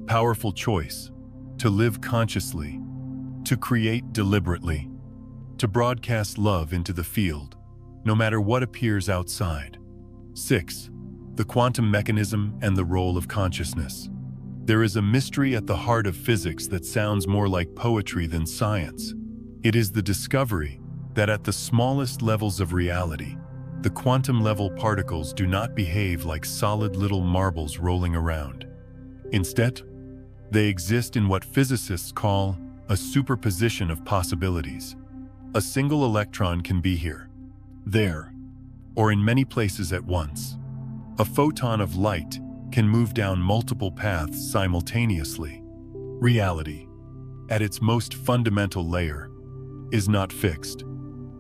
powerful choice: to live consciously, to create deliberately, to broadcast love into the field, no matter what appears outside. 6. The quantum mechanism and the role of consciousness. There is a mystery at the heart of physics that sounds more like poetry than science. It is the discovery that at the smallest levels of reality, the quantum-level particles do not behave like solid little marbles rolling around. Instead, they exist in what physicists call a superposition of possibilities. A single electron can be here, there, or in many places at once. A photon of light can move down multiple paths simultaneously. Reality, at its most fundamental layer, is not fixed.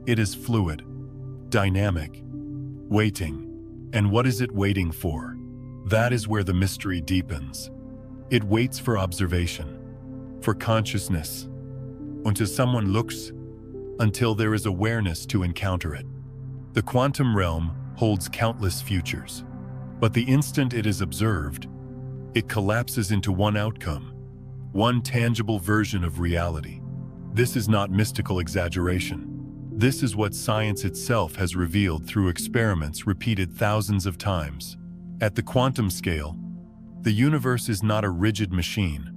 It is fluid, dynamic, waiting. And what is it waiting for? That is where the mystery deepens. It waits for observation, for consciousness, until someone looks, until there is awareness to encounter it. The quantum realm holds countless futures, but the instant it is observed, it collapses into one outcome, one tangible version of reality. This is not mystical exaggeration. This is what science itself has revealed through experiments repeated thousands of times. At the quantum scale, the universe is not a rigid machine,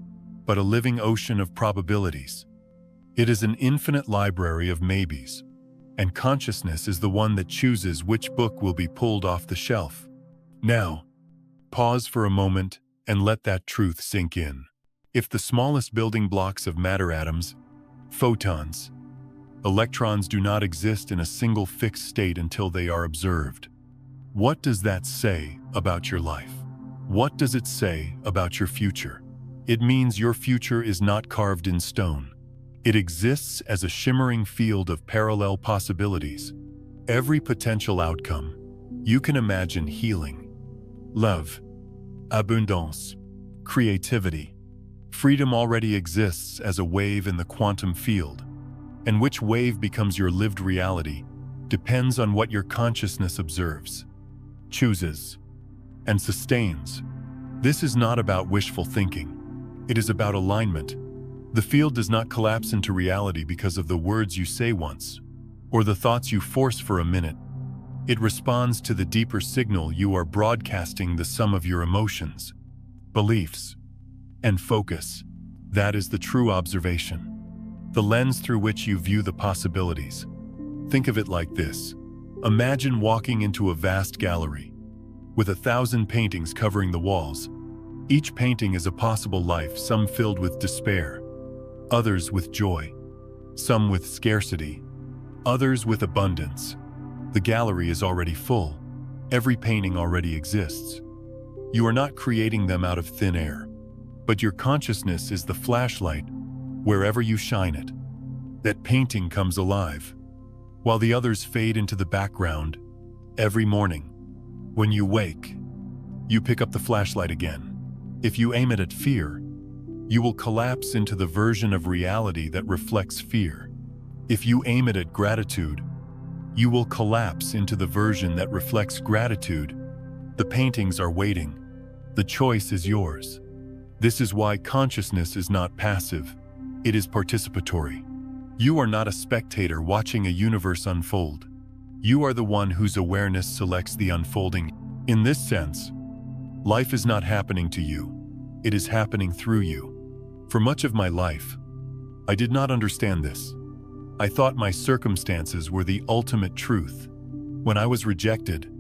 but a living ocean of probabilities. It is an infinite library of maybes, and consciousness is the one that chooses which book will be pulled off the shelf. Now, pause for a moment and let that truth sink in. If the smallest building blocks of matter atoms, photons, electrons do not exist in a single fixed state until they are observed, what does that say about your life? What does it say about your future? It means your future is not carved in stone. It exists as a shimmering field of parallel possibilities. Every potential outcome, you can imagine healing, love, abundance, creativity, freedom already exists as a wave in the quantum field. And which wave becomes your lived reality depends on what your consciousness observes, chooses, and sustains. This is not about wishful thinking. It is about alignment. The field does not collapse into reality because of the words you say once, or the thoughts you force for a minute. It responds to the deeper signal you are broadcasting, the sum of your emotions, beliefs, and focus. That is the true observation, the lens through which you view the possibilities. Think of it like this. Imagine walking into a vast gallery. with 1,000 paintings covering the walls. Each painting is a possible life, some filled with despair, others with joy, some with scarcity, others with abundance. The gallery is already full. Every painting already exists. You are not creating them out of thin air, but your consciousness is the flashlight wherever you shine it. That painting comes alive, while the others fade into the background. Every morning, when you wake, you pick up the flashlight again. If you aim it at fear, you will collapse into the version of reality that reflects fear. If you aim it at gratitude, you will collapse into the version that reflects gratitude. The paintings are waiting. The choice is yours. This is why consciousness is not passive. It is participatory. You are not a spectator watching a universe unfold. You are the one whose awareness selects the unfolding. In this sense, life is not happening to you. It is happening through you. For much of my life, I did not understand this. I thought my circumstances were the ultimate truth. When I was rejected,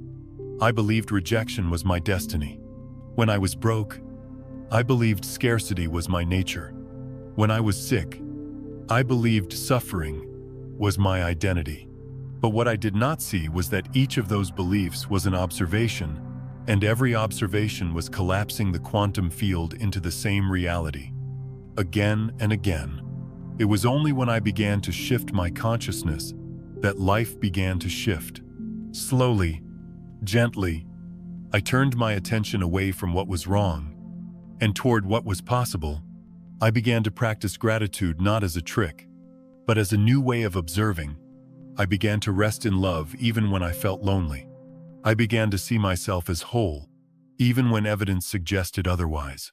I believed rejection was my destiny. When I was broke, I believed scarcity was my nature. When I was sick, I believed suffering was my identity. But what I did not see was that each of those beliefs was an observation, and every observation was collapsing the quantum field into the same reality. Again and again. It was only when I began to shift my consciousness that life began to shift. Slowly, gently, I turned my attention away from what was wrong and toward what was possible. I began to practice gratitude not as a trick, but as a new way of observing. I began to rest in love even when I felt lonely. I began to see myself as whole, even when evidence suggested otherwise.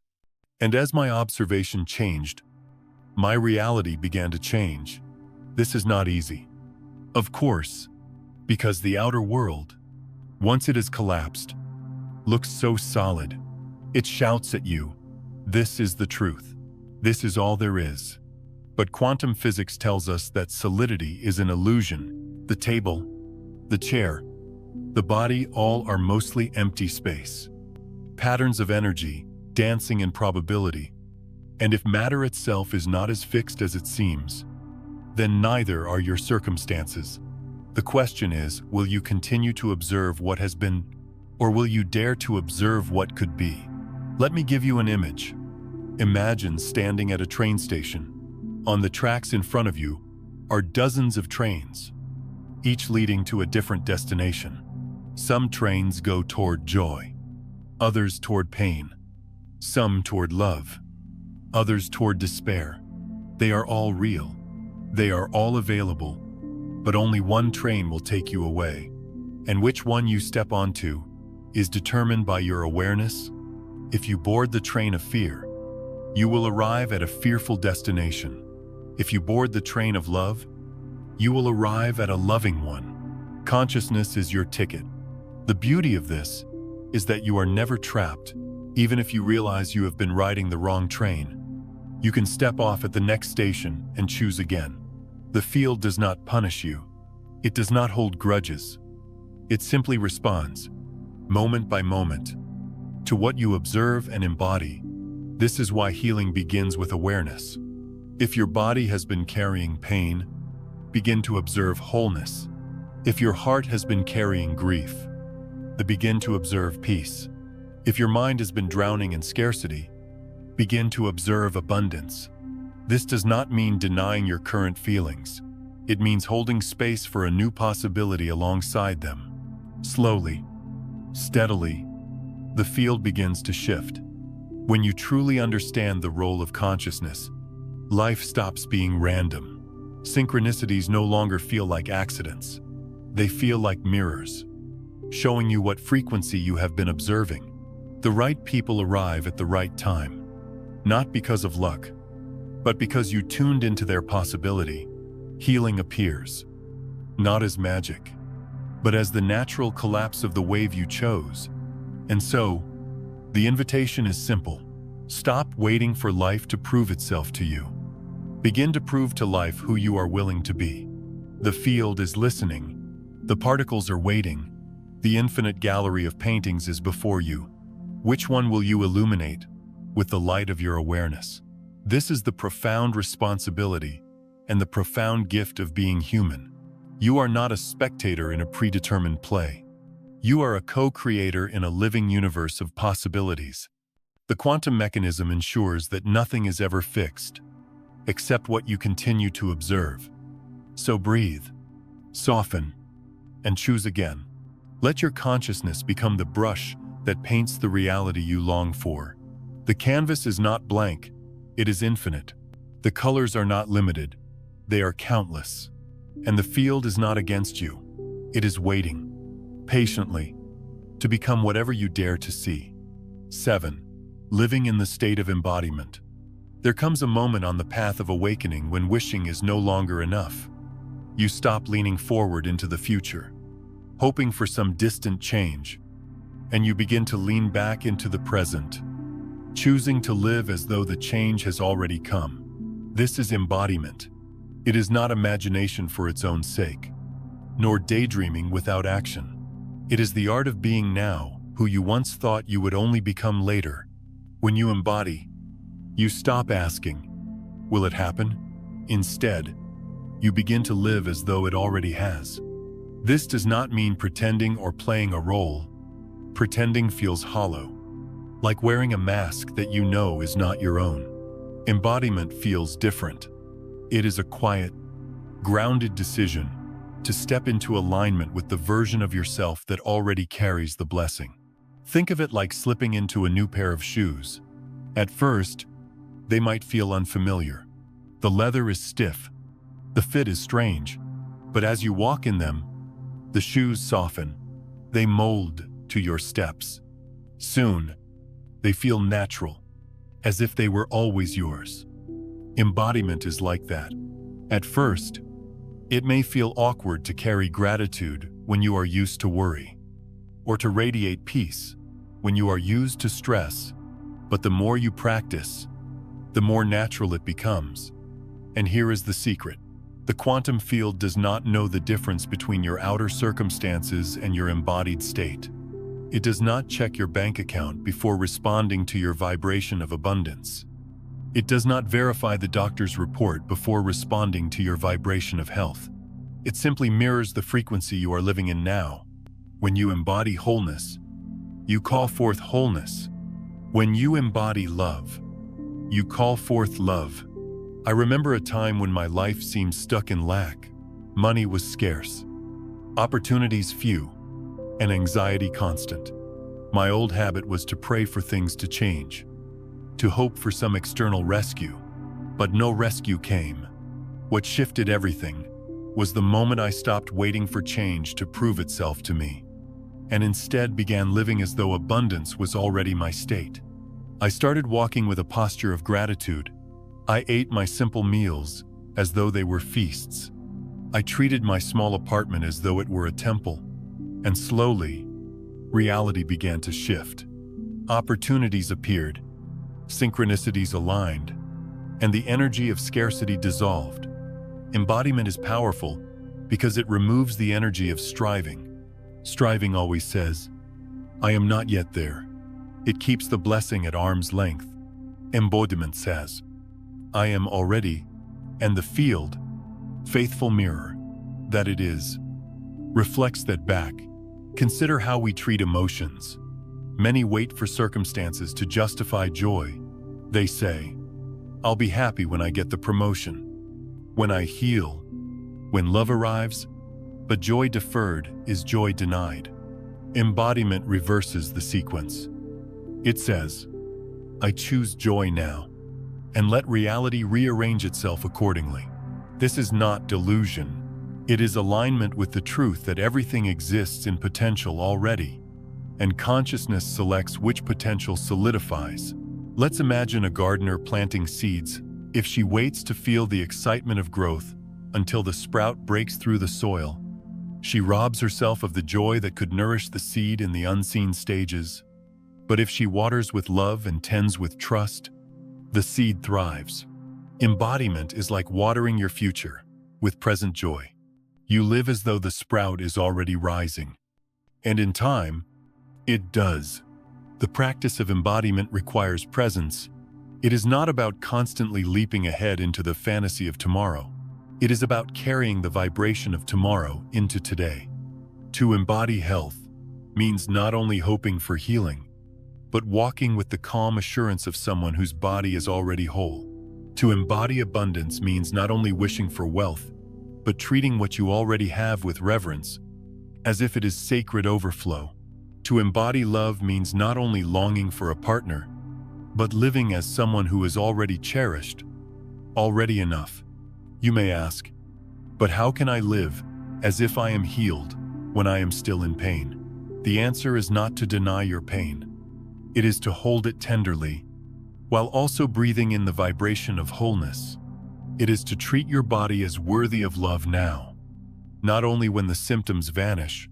And as my observation changed, my reality began to change. This is not easy. Of course, because the outer world, once it has collapsed, looks so solid. It shouts at you, "This is the truth. This is all there is." But quantum physics tells us that solidity is an illusion. The table, the chair, the body, all are mostly empty space. Patterns of energy, dancing in probability. And if matter itself is not as fixed as it seems, then neither are your circumstances. The question is, will you continue to observe what has been, or will you dare to observe what could be? Let me give you an image. Imagine standing at a train station. On the tracks in front of you are dozens of trains, each leading to a different destination. Some trains go toward joy, others toward pain, some toward love, others toward despair. They are all real. They are all available, but only one train will take you away. And which one you step onto is determined by your awareness. If you board the train of fear, you will arrive at a fearful destination. If you board the train of love, you will arrive at a loving one. Consciousness is your ticket. The beauty of this is that you are never trapped. Even if you realize you have been riding the wrong train, you can step off at the next station and choose again. The field does not punish you. It does not hold grudges. It simply responds, moment by moment, to what you observe and embody. This is why healing begins with awareness. If your body has been carrying pain, begin to observe wholeness. If your heart has been carrying grief, begin to observe peace. If your mind has been drowning in scarcity, begin to observe abundance. This does not mean denying your current feelings. It means holding space for a new possibility alongside them. Slowly, steadily, the field begins to shift. When you truly understand the role of consciousness, life stops being random. Synchronicities no longer feel like accidents. They feel like mirrors, showing you what frequency you have been observing. The right people arrive at the right time, not because of luck, but because you tuned into their possibility. Healing appears, not as magic, but as the natural collapse of the wave you chose. And so, the invitation is simple. Stop waiting for life to prove itself to you. Begin to prove to life who you are willing to be. The field is listening. The particles are waiting. The infinite gallery of paintings is before you. Which one will you illuminate with the light of your awareness? This is the profound responsibility and the profound gift of being human. You are not a spectator in a predetermined play. You are a co-creator in a living universe of possibilities. The quantum mechanism ensures that nothing is ever fixed, except what you continue to observe. So breathe, soften, and choose again. Let your consciousness become the brush that paints the reality you long for. The canvas is not blank, it is infinite. The colors are not limited, they are countless. And the field is not against you, it is waiting, patiently, to become whatever you dare to see. 7. Living in the state of embodiment. There comes a moment on the path of awakening when wishing is no longer enough. You stop leaning forward into the future, hoping for some distant change, and you begin to lean back into the present, choosing to live as though the change has already come. This is embodiment. It is not imagination for its own sake, nor daydreaming without action. It is the art of being now who you once thought you would only become later. When you embody, you stop asking, "Will it happen?" Instead, you begin to live as though it already has. This does not mean pretending or playing a role. Pretending feels hollow, like wearing a mask that you know is not your own. Embodiment feels different. It is a quiet, grounded decision to step into alignment with the version of yourself that already carries the blessing. Think of it like slipping into a new pair of shoes. At first, they might feel unfamiliar. The leather is stiff, the fit is strange, but as you walk in them, the shoes soften. They mold to your steps. Soon, they feel natural, as if they were always yours. Embodiment is like that. At first, it may feel awkward to carry gratitude when you are used to worry, or to radiate peace when you are used to stress, but the more you practice, the more natural it becomes. And here is the secret. The quantum field does not know the difference between your outer circumstances and your embodied state. It does not check your bank account before responding to your vibration of abundance. It does not verify the doctor's report before responding to your vibration of health. It simply mirrors the frequency you are living in now. When you embody wholeness, you call forth wholeness. When you embody love, you call forth love. I remember a time when my life seemed stuck in lack. Money was scarce, opportunities few, and anxiety constant. My old habit was to pray for things to change, to hope for some external rescue, but no rescue came. What shifted everything was the moment I stopped waiting for change to prove itself to me, and instead began living as though abundance was already my state. I started walking with a posture of gratitude. I ate my simple meals as though they were feasts. I treated my small apartment as though it were a temple, and slowly, reality began to shift. Opportunities appeared, synchronicities aligned, and the energy of scarcity dissolved. Embodiment is powerful because it removes the energy of striving. Striving always says, "I am not yet there." It keeps the blessing at arm's length. Embodiment says, "I am already," and the field, faithful mirror that it is, reflects that back. Consider how we treat emotions. Many wait for circumstances to justify joy. They say, "I'll be happy when I get the promotion, when I heal, when love arrives," but joy deferred is joy denied. Embodiment reverses the sequence. It says, "I choose joy now," and let reality rearrange itself accordingly. This is not delusion. It is alignment with the truth that everything exists in potential already, and consciousness selects which potential solidifies. Let's imagine a gardener planting seeds. If she waits to feel the excitement of growth until the sprout breaks through the soil, she robs herself of the joy that could nourish the seed in the unseen stages. But if she waters with love and tends with trust, the seed thrives. Embodiment is like watering your future with present joy. You live as though the sprout is already rising, And in time, it does. The practice of embodiment requires presence. It is not about constantly leaping ahead into the fantasy of tomorrow. It is about carrying the vibration of tomorrow into today. To embody health means not only hoping for healing, but walking with the calm assurance of someone whose body is already whole. To embody abundance means not only wishing for wealth, but treating what you already have with reverence, as if it is sacred overflow. To embody love means not only longing for a partner, but living as someone who is already cherished, already enough. You may ask, but how can I live as if I am healed when I am still in pain? The answer is not to deny your pain. It is to hold it tenderly, while also breathing in the vibration of wholeness. It is to treat your body as worthy of love now, not only when the symptoms vanish.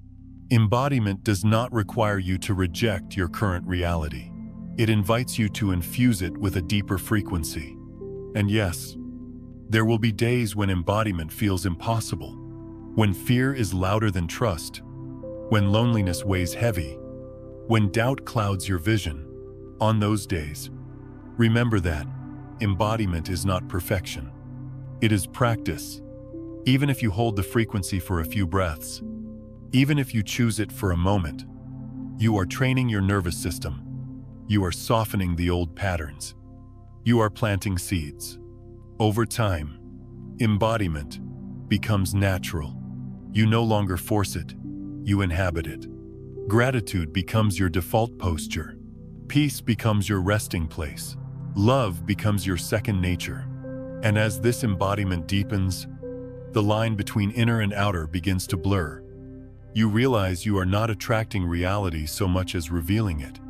Embodiment does not require you to reject your current reality. It invites you to infuse it with a deeper frequency. And yes, there will be days when embodiment feels impossible, when fear is louder than trust, when loneliness weighs heavy, when doubt clouds your vision. On those days, remember that embodiment is not perfection. It is practice. Even if you hold the frequency for a few breaths, even if you choose it for a moment, you are training your nervous system. You are softening the old patterns. You are planting seeds. Over time, embodiment becomes natural. You no longer force it, you inhabit it. Gratitude becomes your default posture. Peace becomes your resting place. Love becomes your second nature. And as this embodiment deepens, the line between inner and outer begins to blur. You realize you are not attracting reality so much as revealing it.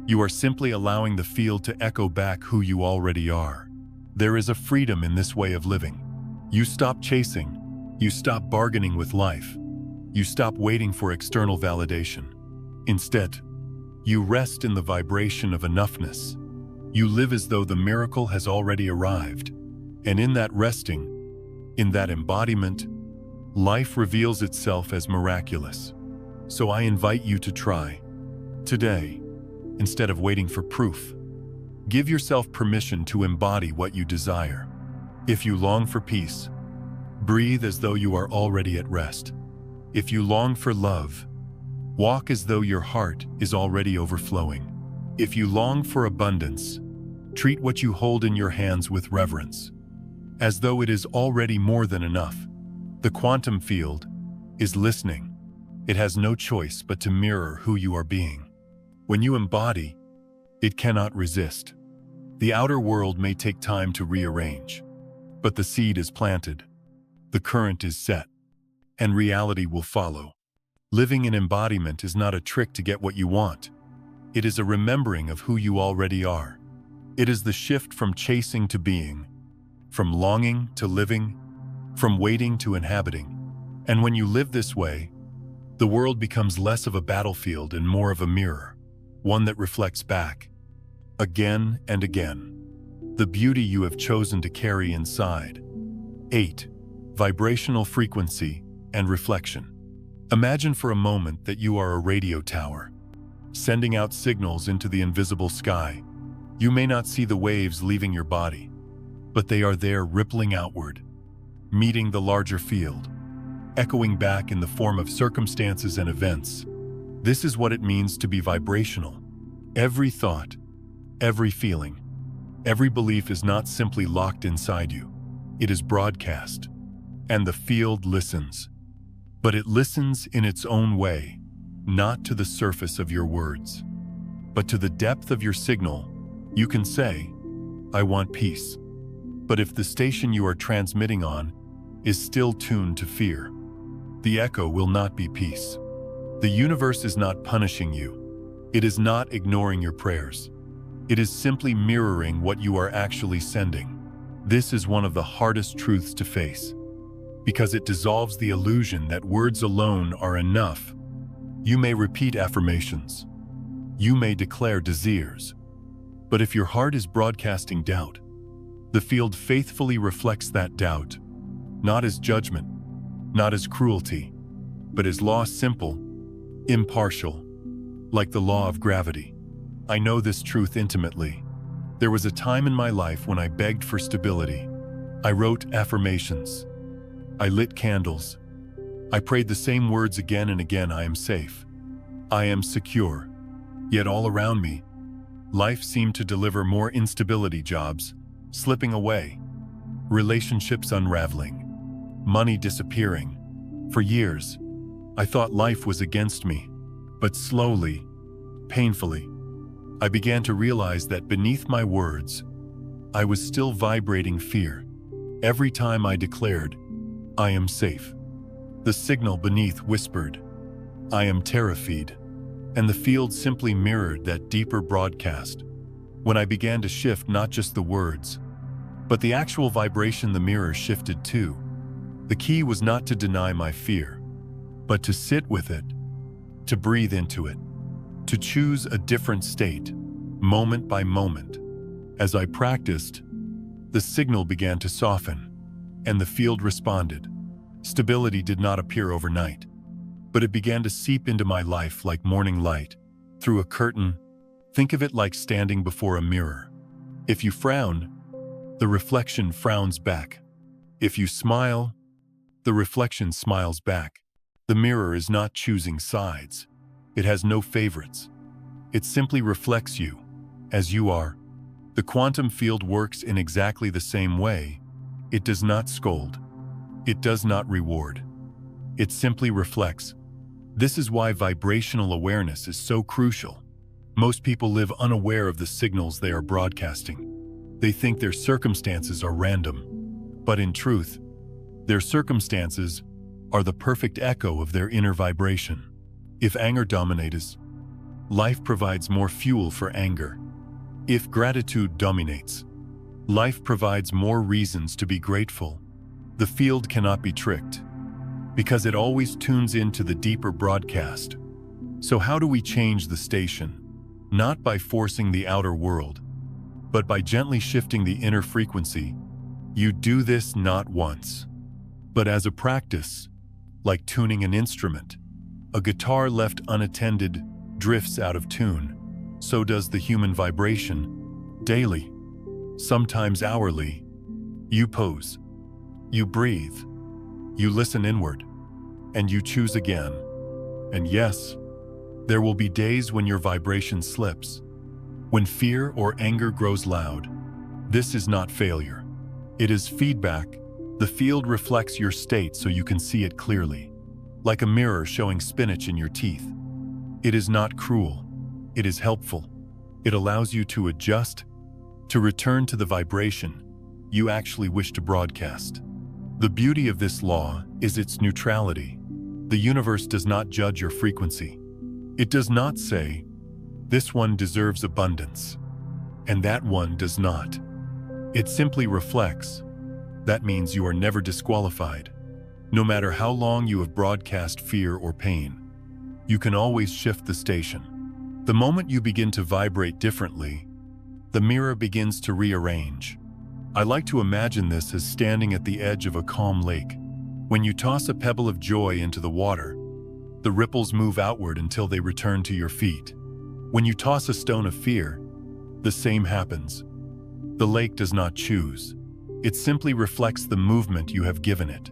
You are simply allowing the field to echo back who you already are. There is a freedom in this way of living. You stop chasing. You stop bargaining with life. You stop waiting for external validation. Instead, you rest in the vibration of enoughness. You live as though the miracle has already arrived. And in that resting, in that embodiment, life reveals itself as miraculous. So I invite you to try. Today, instead of waiting for proof, give yourself permission to embody what you desire. If you long for peace, breathe as though you are already at rest. If you long for love, walk as though your heart is already overflowing. If you long for abundance, treat what you hold in your hands with reverence, as though it is already more than enough. The quantum field is listening. It has no choice but to mirror who you are being. When you embody, it cannot resist. The outer world may take time to rearrange, but the seed is planted, the current is set, and reality will follow. Living in embodiment is not a trick to get what you want. It is a remembering of who you already are. It is the shift from chasing to being, from longing to living, from waiting to inhabiting. And when you live this way, the world becomes less of a battlefield and more of a mirror, one that reflects back, again and again, the beauty you have chosen to carry inside. 8. Vibrational frequency and reflection. Imagine for a moment that you are a radio tower, sending out signals into the invisible sky. You may not see the waves leaving your body, but they are there rippling outward, meeting the larger field, echoing back in the form of circumstances and events. This is what it means to be vibrational. Every thought, every feeling, every belief is not simply locked inside you. It is broadcast, and the field listens. But it listens in its own way, not to the surface of your words, but to the depth of your signal. You can say, "I want peace." But if the station you are transmitting on is still tuned to fear, the echo will not be peace. The universe is not punishing you. It is not ignoring your prayers. It is simply mirroring what you are actually sending. This is one of the hardest truths to face, because it dissolves the illusion that words alone are enough. You may repeat affirmations. You may declare desires. But if your heart is broadcasting doubt, the field faithfully reflects that doubt, not as judgment, not as cruelty, but as law. Simple. impartial, like the law of gravity. I know this truth intimately. There was a time in my life when I begged for stability. I wrote affirmations. I lit candles. I prayed the same words again and again. I am safe. I am secure. Yet all around me, life seemed to deliver more instability, jobs slipping away, relationships unraveling, money disappearing. For years, I thought life was against me, but slowly, painfully, I began to realize that beneath my words, I was still vibrating fear. Every time I declared, I am safe, the signal beneath whispered, I am terrified, and the field simply mirrored that deeper broadcast. When I began to shift not just the words, but the actual vibration, the mirror shifted too. The key was not to deny my fear, but to sit with it, to breathe into it, to choose a different state, moment by moment. As I practiced, the signal began to soften, and the field responded. Stability did not appear overnight, but it began to seep into my life like morning light through a curtain. Think of it like standing before a mirror. If you frown, the reflection frowns back. If you smile, the reflection smiles back. The mirror is not choosing sides. It has no favorites. It simply reflects you, as you are. The quantum field works in exactly the same way. It does not scold. It does not reward. It simply reflects. This is why vibrational awareness is so crucial. Most people live unaware of the signals they are broadcasting. They think their circumstances are random, but in truth, their circumstances are the perfect echo of their inner vibration. If anger dominates, life provides more fuel for anger. If gratitude dominates, life provides more reasons to be grateful. The field cannot be tricked, because it always tunes into the deeper broadcast. So how do we change the station? Not by forcing the outer world, but by gently shifting the inner frequency. You do this not once, but as a practice, like tuning an instrument. A guitar left unattended drifts out of tune. So does the human vibration. Daily, sometimes hourly, you pose, you breathe, you listen inward, and you choose again. And yes, there will be days when your vibration slips, when fear or anger grows loud. This is not failure. It is feedback. The field reflects your state so you can see it clearly, like a mirror showing spinach in your teeth. It is not cruel. It is helpful. It allows you to adjust, to return to the vibration you actually wish to broadcast. The beauty of this law is its neutrality. The universe does not judge your frequency. It does not say, this one deserves abundance, and that one does not. It simply reflects. That means you are never disqualified. No matter how long you have broadcast fear or pain, you can always shift the station. The moment you begin to vibrate differently, the mirror begins to rearrange. I like to imagine this as standing at the edge of a calm lake. When you toss a pebble of joy into the water, the ripples move outward until they return to your feet. When you toss a stone of fear, the same happens. The lake does not choose. It simply reflects the movement you have given it.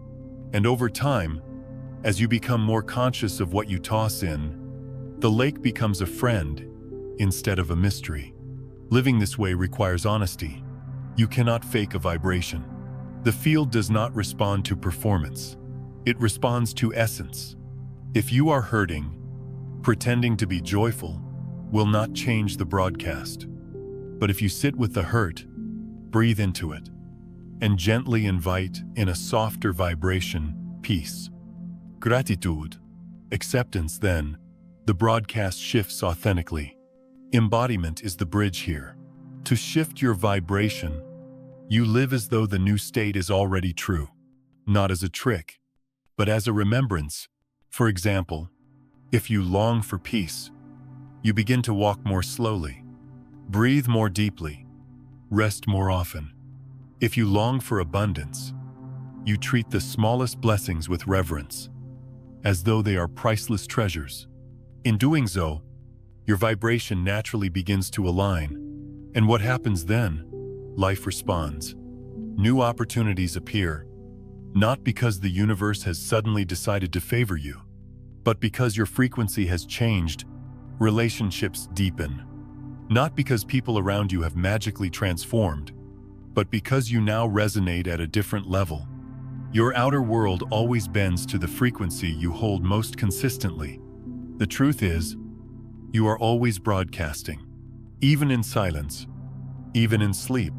And over time, as you become more conscious of what you toss in, the lake becomes a friend instead of a mystery. Living this way requires honesty. You cannot fake a vibration. The field does not respond to performance. It responds to essence. If you are hurting, pretending to be joyful will not change the broadcast. But if you sit with the hurt, breathe into it, and gently invite in a softer vibration, peace, gratitude, acceptance, then the broadcast shifts authentically. Embodiment is the bridge here. To shift your vibration, you live as though the new state is already true, not as a trick, but as a remembrance. For example, if you long for peace, you begin to walk more slowly, breathe more deeply, rest more often. If you long for abundance, you treat the smallest blessings with reverence, as though they are priceless treasures. In doing so, your vibration naturally begins to align. And what happens then? Life responds. New opportunities appear, not because the universe has suddenly decided to favor you, but because your frequency has changed. Relationships deepen. Not because people around you have magically transformed, but because you now resonate at a different level. Your outer world always bends to the frequency you hold most consistently. The truth is, you are always broadcasting. Even in silence, even in sleep,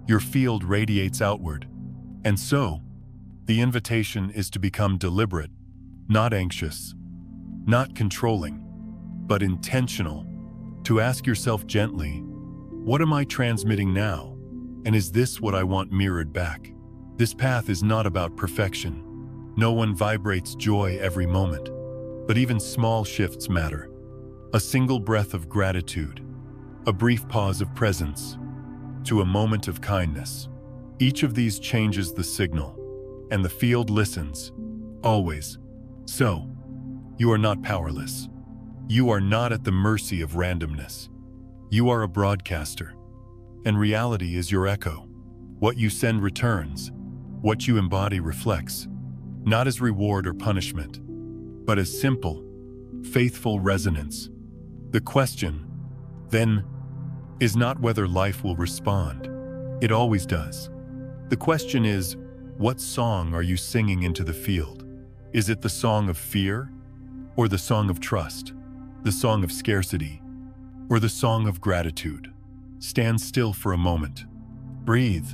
your field radiates outward. And so, the invitation is to become deliberate, not anxious, not controlling, but intentional. To ask yourself gently, what am I transmitting now? And is this what I want mirrored back? This path is not about perfection. No one vibrates joy every moment, but even small shifts matter. A single breath of gratitude, a brief pause of presence, to a moment of kindness. Each of these changes the signal, and the field listens, always. So, you are not powerless. You are not at the mercy of randomness. You are a broadcaster, and reality is your echo. What you send returns, what you embody reflects, not as reward or punishment, but as simple, faithful resonance. The question, then, is not whether life will respond. It always does. The question is, what song are you singing into the field? Is it the song of fear, or the song of trust? The song of scarcity, or the song of gratitude? Stand still for a moment. Breathe.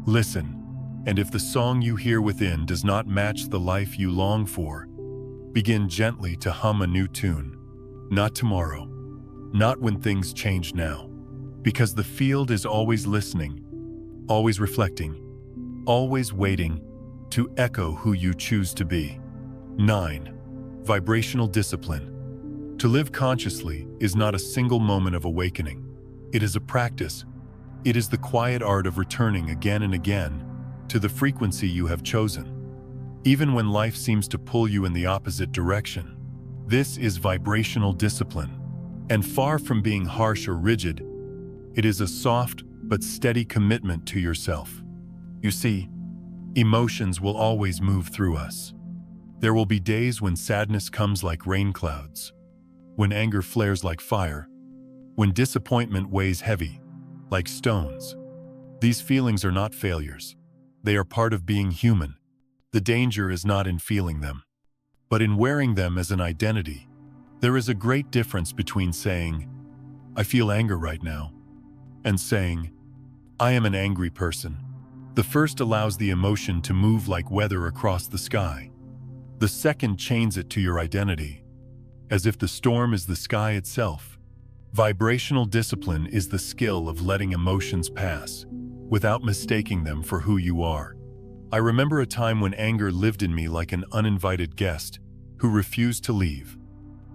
Listen. And if the song you hear within does not match the life you long for, begin gently to hum a new tune. Not tomorrow. Not when things change now. Because the field is always listening, always reflecting, always waiting to echo who you choose to be. 9. Vibrational discipline. To live consciously is not a single moment of awakening. It is a practice. It is the quiet art of returning again and again to the frequency you have chosen, even when life seems to pull you in the opposite direction. This is vibrational discipline, and far from being harsh or rigid, it is a soft but steady commitment to yourself. You see, emotions will always move through us. There will be days when sadness comes like rain clouds, when anger flares like fire, when disappointment weighs heavy, like stones. These feelings are not failures. They are part of being human. The danger is not in feeling them, but in wearing them as an identity. There is a great difference between saying, "I feel anger right now," and saying, "I am an angry person." The first allows the emotion to move like weather across the sky. The second chains it to your identity, as if the storm is the sky itself. Vibrational discipline is the skill of letting emotions pass, without mistaking them for who you are. I remember a time when anger lived in me like an uninvited guest who refused to leave.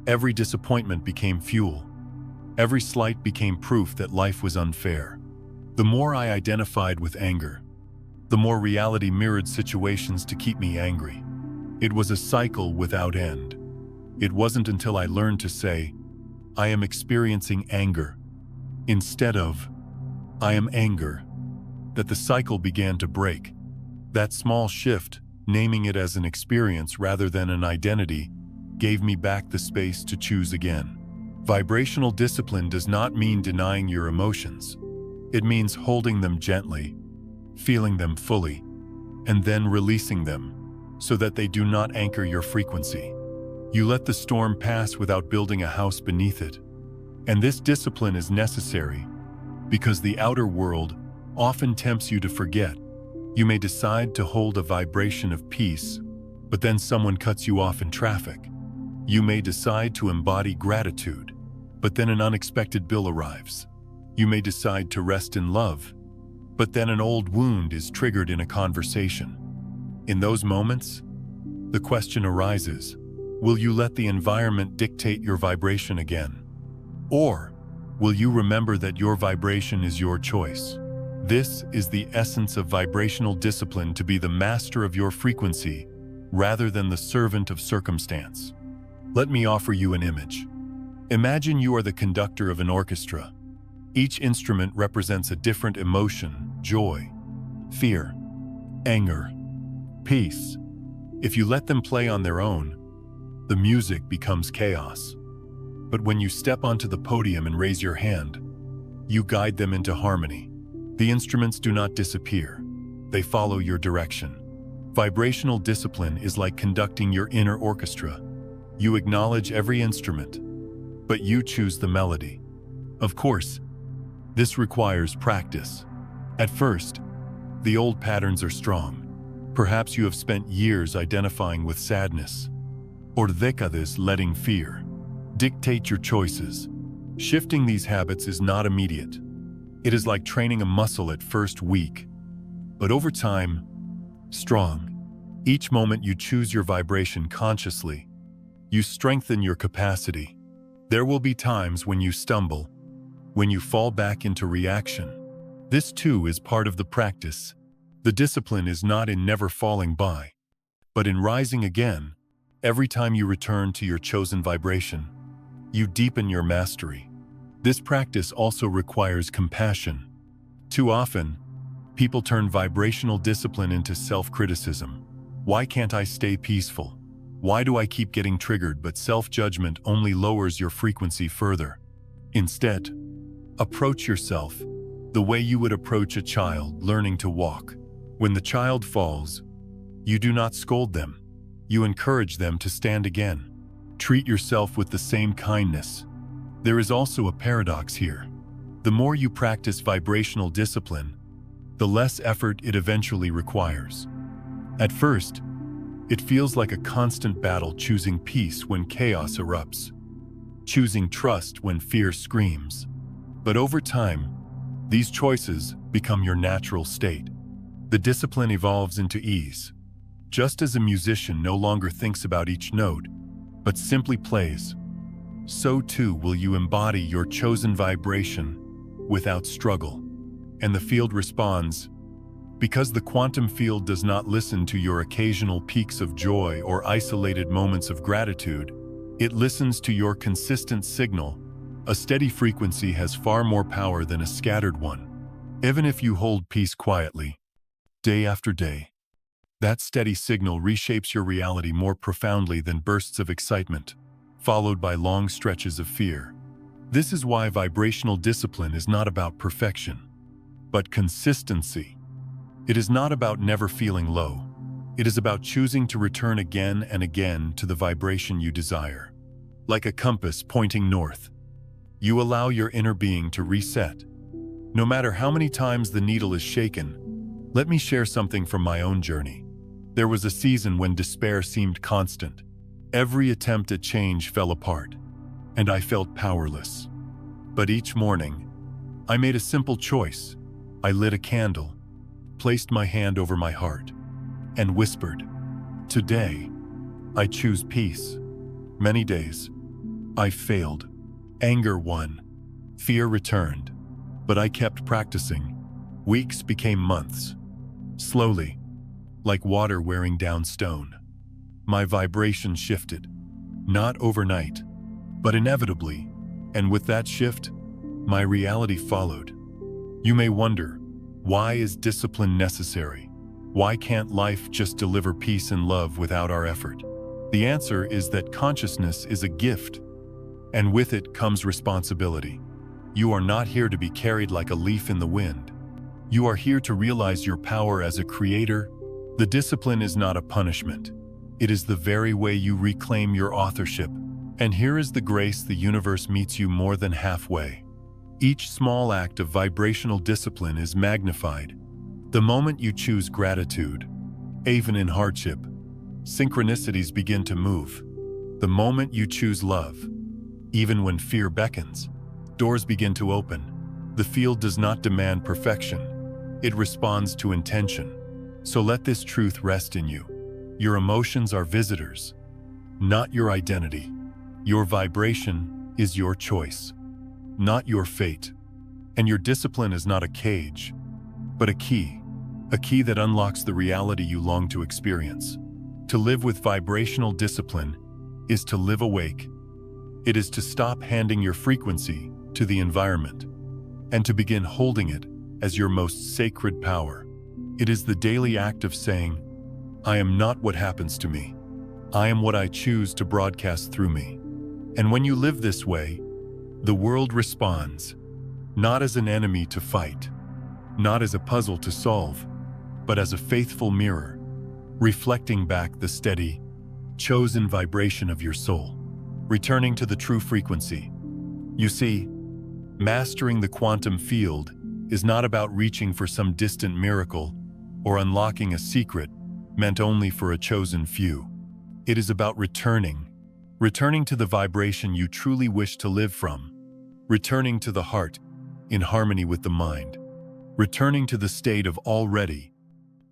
Every disappointment became fuel. Every slight became proof that life was unfair. The more I identified with anger, the more reality mirrored situations to keep me angry. It was a cycle without end. It wasn't until I learned to say, "I am experiencing anger," instead of, "I am anger," that the cycle began to break. That small shift, naming it as an experience rather than an identity, gave me back the space to choose again. Vibrational discipline does not mean denying your emotions. It means holding them gently, feeling them fully, and then releasing them so that they do not anchor your frequency. You let the storm pass without building a house beneath it. And this discipline is necessary because the outer world often tempts you to forget. You may decide to hold a vibration of peace, but then someone cuts you off in traffic. You may decide to embody gratitude, but then an unexpected bill arrives. You may decide to rest in love, but then an old wound is triggered in a conversation. In those moments, the question arises, will you let the environment dictate your vibration again? Or will you remember that your vibration is your choice? This is the essence of vibrational discipline, to be the master of your frequency rather than the servant of circumstance. Let me offer you an image. Imagine you are the conductor of an orchestra. Each instrument represents a different emotion: joy, fear, anger, peace. If you let them play on their own, the music becomes chaos. But when you step onto the podium and raise your hand, you guide them into harmony. The instruments do not disappear. They follow your direction. Vibrational discipline is like conducting your inner orchestra. You acknowledge every instrument, but you choose the melody. Of course, this requires practice. At first, the old patterns are strong. Perhaps you have spent years identifying with sadness, or décades letting fear dictate your choices. Shifting these habits is not immediate. It is like training a muscle at first weak, but over time, strong. Each moment you choose your vibration consciously, you strengthen your capacity. There will be times when you stumble, when you fall back into reaction. This too is part of the practice. The discipline is not in never falling by, but in rising again. Every time you return to your chosen vibration, you deepen your mastery. This practice also requires compassion. Too often, people turn vibrational discipline into self-criticism. Why can't I stay peaceful? Why do I keep getting triggered? But self-judgment only lowers your frequency further. Instead, approach yourself the way you would approach a child learning to walk. When the child falls, you do not scold them. You encourage them to stand again. Treat yourself with the same kindness. There is also a paradox here. The more you practice vibrational discipline, the less effort it eventually requires. At first, it feels like a constant battle, choosing peace when chaos erupts, choosing trust when fear screams. But over time, these choices become your natural state. The discipline evolves into ease. Just as a musician no longer thinks about each note, but simply plays, so too will you embody your chosen vibration without struggle. And the field responds, because the quantum field does not listen to your occasional peaks of joy or isolated moments of gratitude. It listens to your consistent signal. A steady frequency has far more power than a scattered one. Even if you hold peace quietly, day after day, that steady signal reshapes your reality more profoundly than bursts of excitement, followed by long stretches of fear. This is why vibrational discipline is not about perfection, but consistency. It is not about never feeling low. It is about choosing to return again and again to the vibration you desire. Like a compass pointing north, you allow your inner being to reset. No matter how many times the needle is shaken, let me share something from my own journey. There was a season when despair seemed constant. Every attempt at change fell apart, and I felt powerless. But each morning, I made a simple choice. I lit a candle, placed my hand over my heart, and whispered, "Today, I choose peace." Many days, I failed. Anger won. Fear returned. But I kept practicing. Weeks became months. Slowly, like water wearing down stone, my vibration shifted. Not overnight, but inevitably. And with that shift, my reality followed. You may wonder, why is discipline necessary? Why can't life just deliver peace and love without our effort? The answer is that consciousness is a gift, and with it comes responsibility. You are not here to be carried like a leaf in the wind. You are here to realize your power as a creator. The discipline is not a punishment. It is the very way you reclaim your authorship. And here is the grace: the universe meets you more than halfway. Each small act of vibrational discipline is magnified. The moment you choose gratitude, even in hardship, synchronicities begin to move. The moment you choose love, even when fear beckons, doors begin to open. The field does not demand perfection. It responds to intention. So let this truth rest in you. Your emotions are visitors, not your identity. Your vibration is your choice, not your fate. And your discipline is not a cage, but a key that unlocks the reality you long to experience. To live with vibrational discipline is to live awake, It is to stop handing your frequency to the environment and to begin holding it as your most sacred power. It is the daily act of saying, I am not what happens to me. I am what I choose to broadcast through me. And when you live this way, the world responds, not as an enemy to fight, not as a puzzle to solve, but as a faithful mirror, reflecting back the steady, chosen vibration of your soul, returning to the true frequency. You see, mastering the quantum field is not about reaching for some distant miracle or unlocking a secret meant only for a chosen few. It is about returning to the vibration you truly wish to live from, returning to the heart in harmony with the mind, returning to the state of already,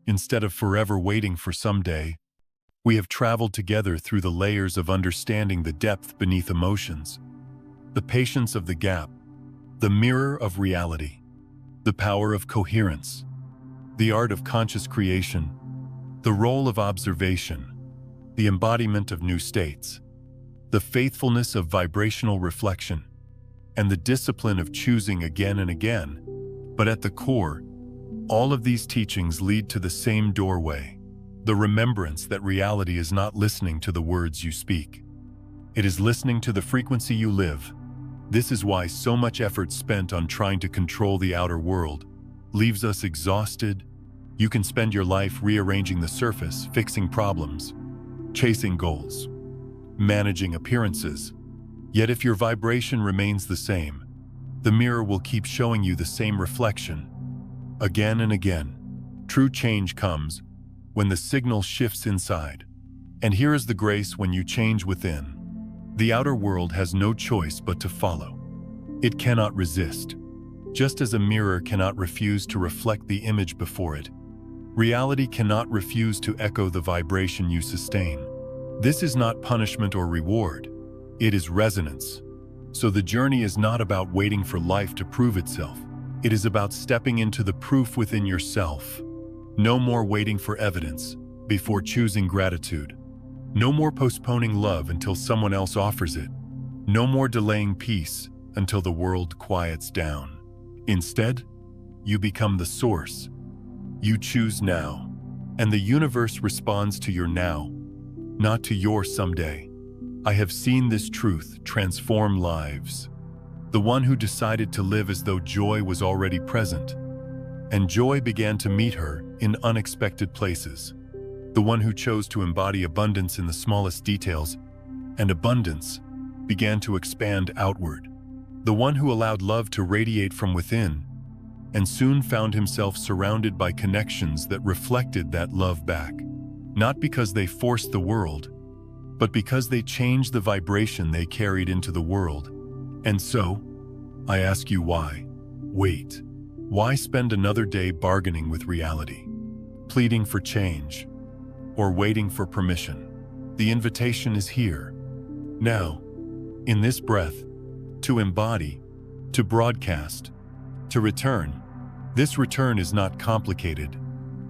instead of forever waiting for someday. We have traveled together through the layers of understanding the depth beneath emotions, the patience of the gap, the mirror of reality, the power of coherence, the art of conscious creation, the role of observation, the embodiment of new states, the faithfulness of vibrational reflection, and the discipline of choosing again and again. But at the core, all of these teachings lead to the same doorway, the remembrance that reality is not listening to the words you speak. It is listening to the frequency you live. This is why so much effort spent on trying to control the outer world leaves us exhausted. You can spend your life rearranging the surface, fixing problems, chasing goals, managing appearances. Yet if your vibration remains the same, the mirror will keep showing you the same reflection, again and again. True change comes when the signal shifts inside. And here is the grace: when you change within, the outer world has no choice but to follow. It cannot resist. Just as a mirror cannot refuse to reflect the image before it, reality cannot refuse to echo the vibration you sustain. This is not punishment or reward. It is resonance. So the journey is not about waiting for life to prove itself. It is about stepping into the proof within yourself. No more waiting for evidence before choosing gratitude. No more postponing love until someone else offers it. No more delaying peace until the world quiets down. Instead, you become the source. You choose now, and the universe responds to your now, not to your someday. I have seen this truth transform lives. The one who decided to live as though joy was already present, and joy began to meet her in unexpected places. The one who chose to embody abundance in the smallest details, and abundance began to expand outward. The one who allowed love to radiate from within, and soon found himself surrounded by connections that reflected that love back. Not because they forced the world, but because they changed the vibration they carried into the world. And so, I ask you, why wait? Why spend another day bargaining with reality, pleading for change, or waiting for permission? The invitation is here, now, in this breath, to embody, to broadcast, to return. This return is not complicated.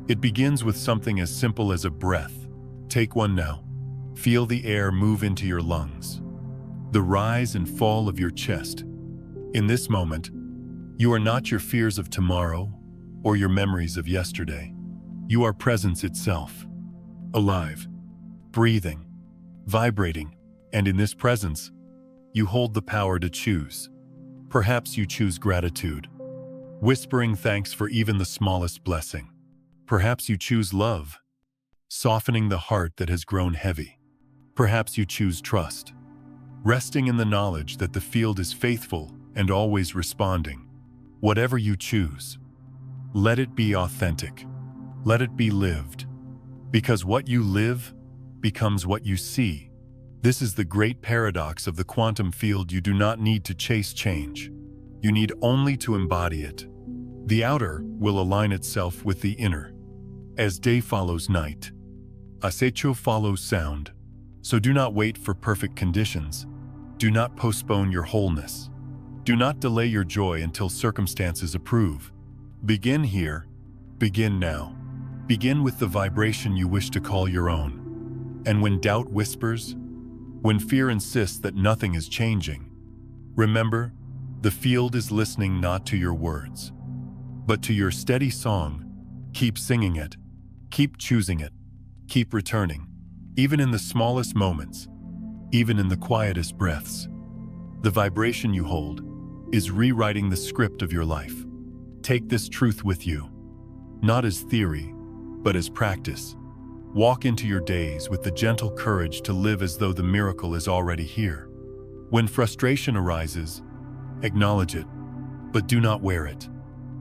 It begins with something as simple as a breath. Take one now. Feel the air move into your lungs, the rise and fall of your chest. In this moment, you are not your fears of tomorrow or your memories of yesterday. You are presence itself, alive, breathing, vibrating, and in this presence, you hold the power to choose. Perhaps you choose gratitude, whispering thanks for even the smallest blessing. Perhaps you choose love, softening the heart that has grown heavy. Perhaps you choose trust, resting in the knowledge that the field is faithful and always responding. Whatever you choose, let it be authentic. Let it be lived. Because what you live becomes what you see. This is the great paradox of the quantum field. You do not need to chase change. You need only to embody it. The outer will align itself with the inner. As day follows night, as echo follows sound. So do not wait for perfect conditions. Do not postpone your wholeness. Do not delay your joy until circumstances approve. Begin here. Begin now. Begin with the vibration you wish to call your own. And when doubt whispers, When fear insists that nothing is changing, remember, the field is listening not to your words, but to your steady song. Keep singing it, keep choosing it, keep returning, even in the smallest moments, even in the quietest breaths. The vibration you hold is rewriting the script of your life. Take this truth with you, not as theory, but as practice. Walk into your days with the gentle courage to live as though the miracle is already here. When frustration arises, acknowledge it, but do not wear it.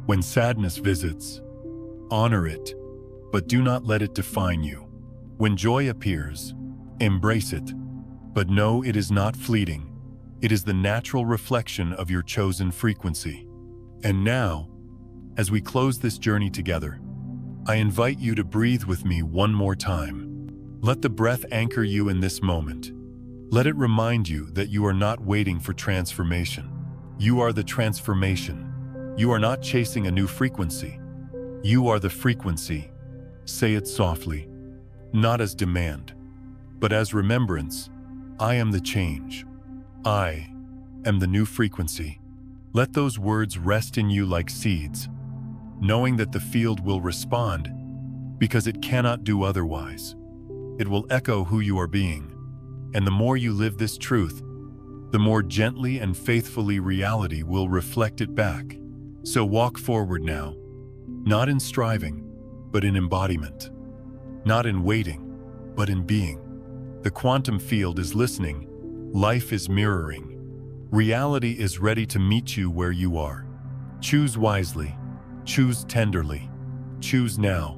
When sadness visits, honor it, but do not let it define you. When joy appears, embrace it, but know it is not fleeting. It is the natural reflection of your chosen frequency. And now, as we close this journey together, I invite you to breathe with me one more time. Let the breath anchor you in this moment. Let it remind you that you are not waiting for transformation. You are the transformation. You are not chasing a new frequency. You are the frequency. Say it softly, not as demand, but as remembrance. I am the change. I am the new frequency. Let those words rest in you like seeds, knowing that the field will respond because it cannot do otherwise. It will echo who you are being, and the more you live this truth, the more gently and faithfully reality will reflect it back. So walk forward now, not in striving, but in embodiment. Not in waiting, but in being. The quantum field is listening. Life is mirroring. Reality is ready to meet you where you are. Choose wisely. Choose tenderly. Choose now.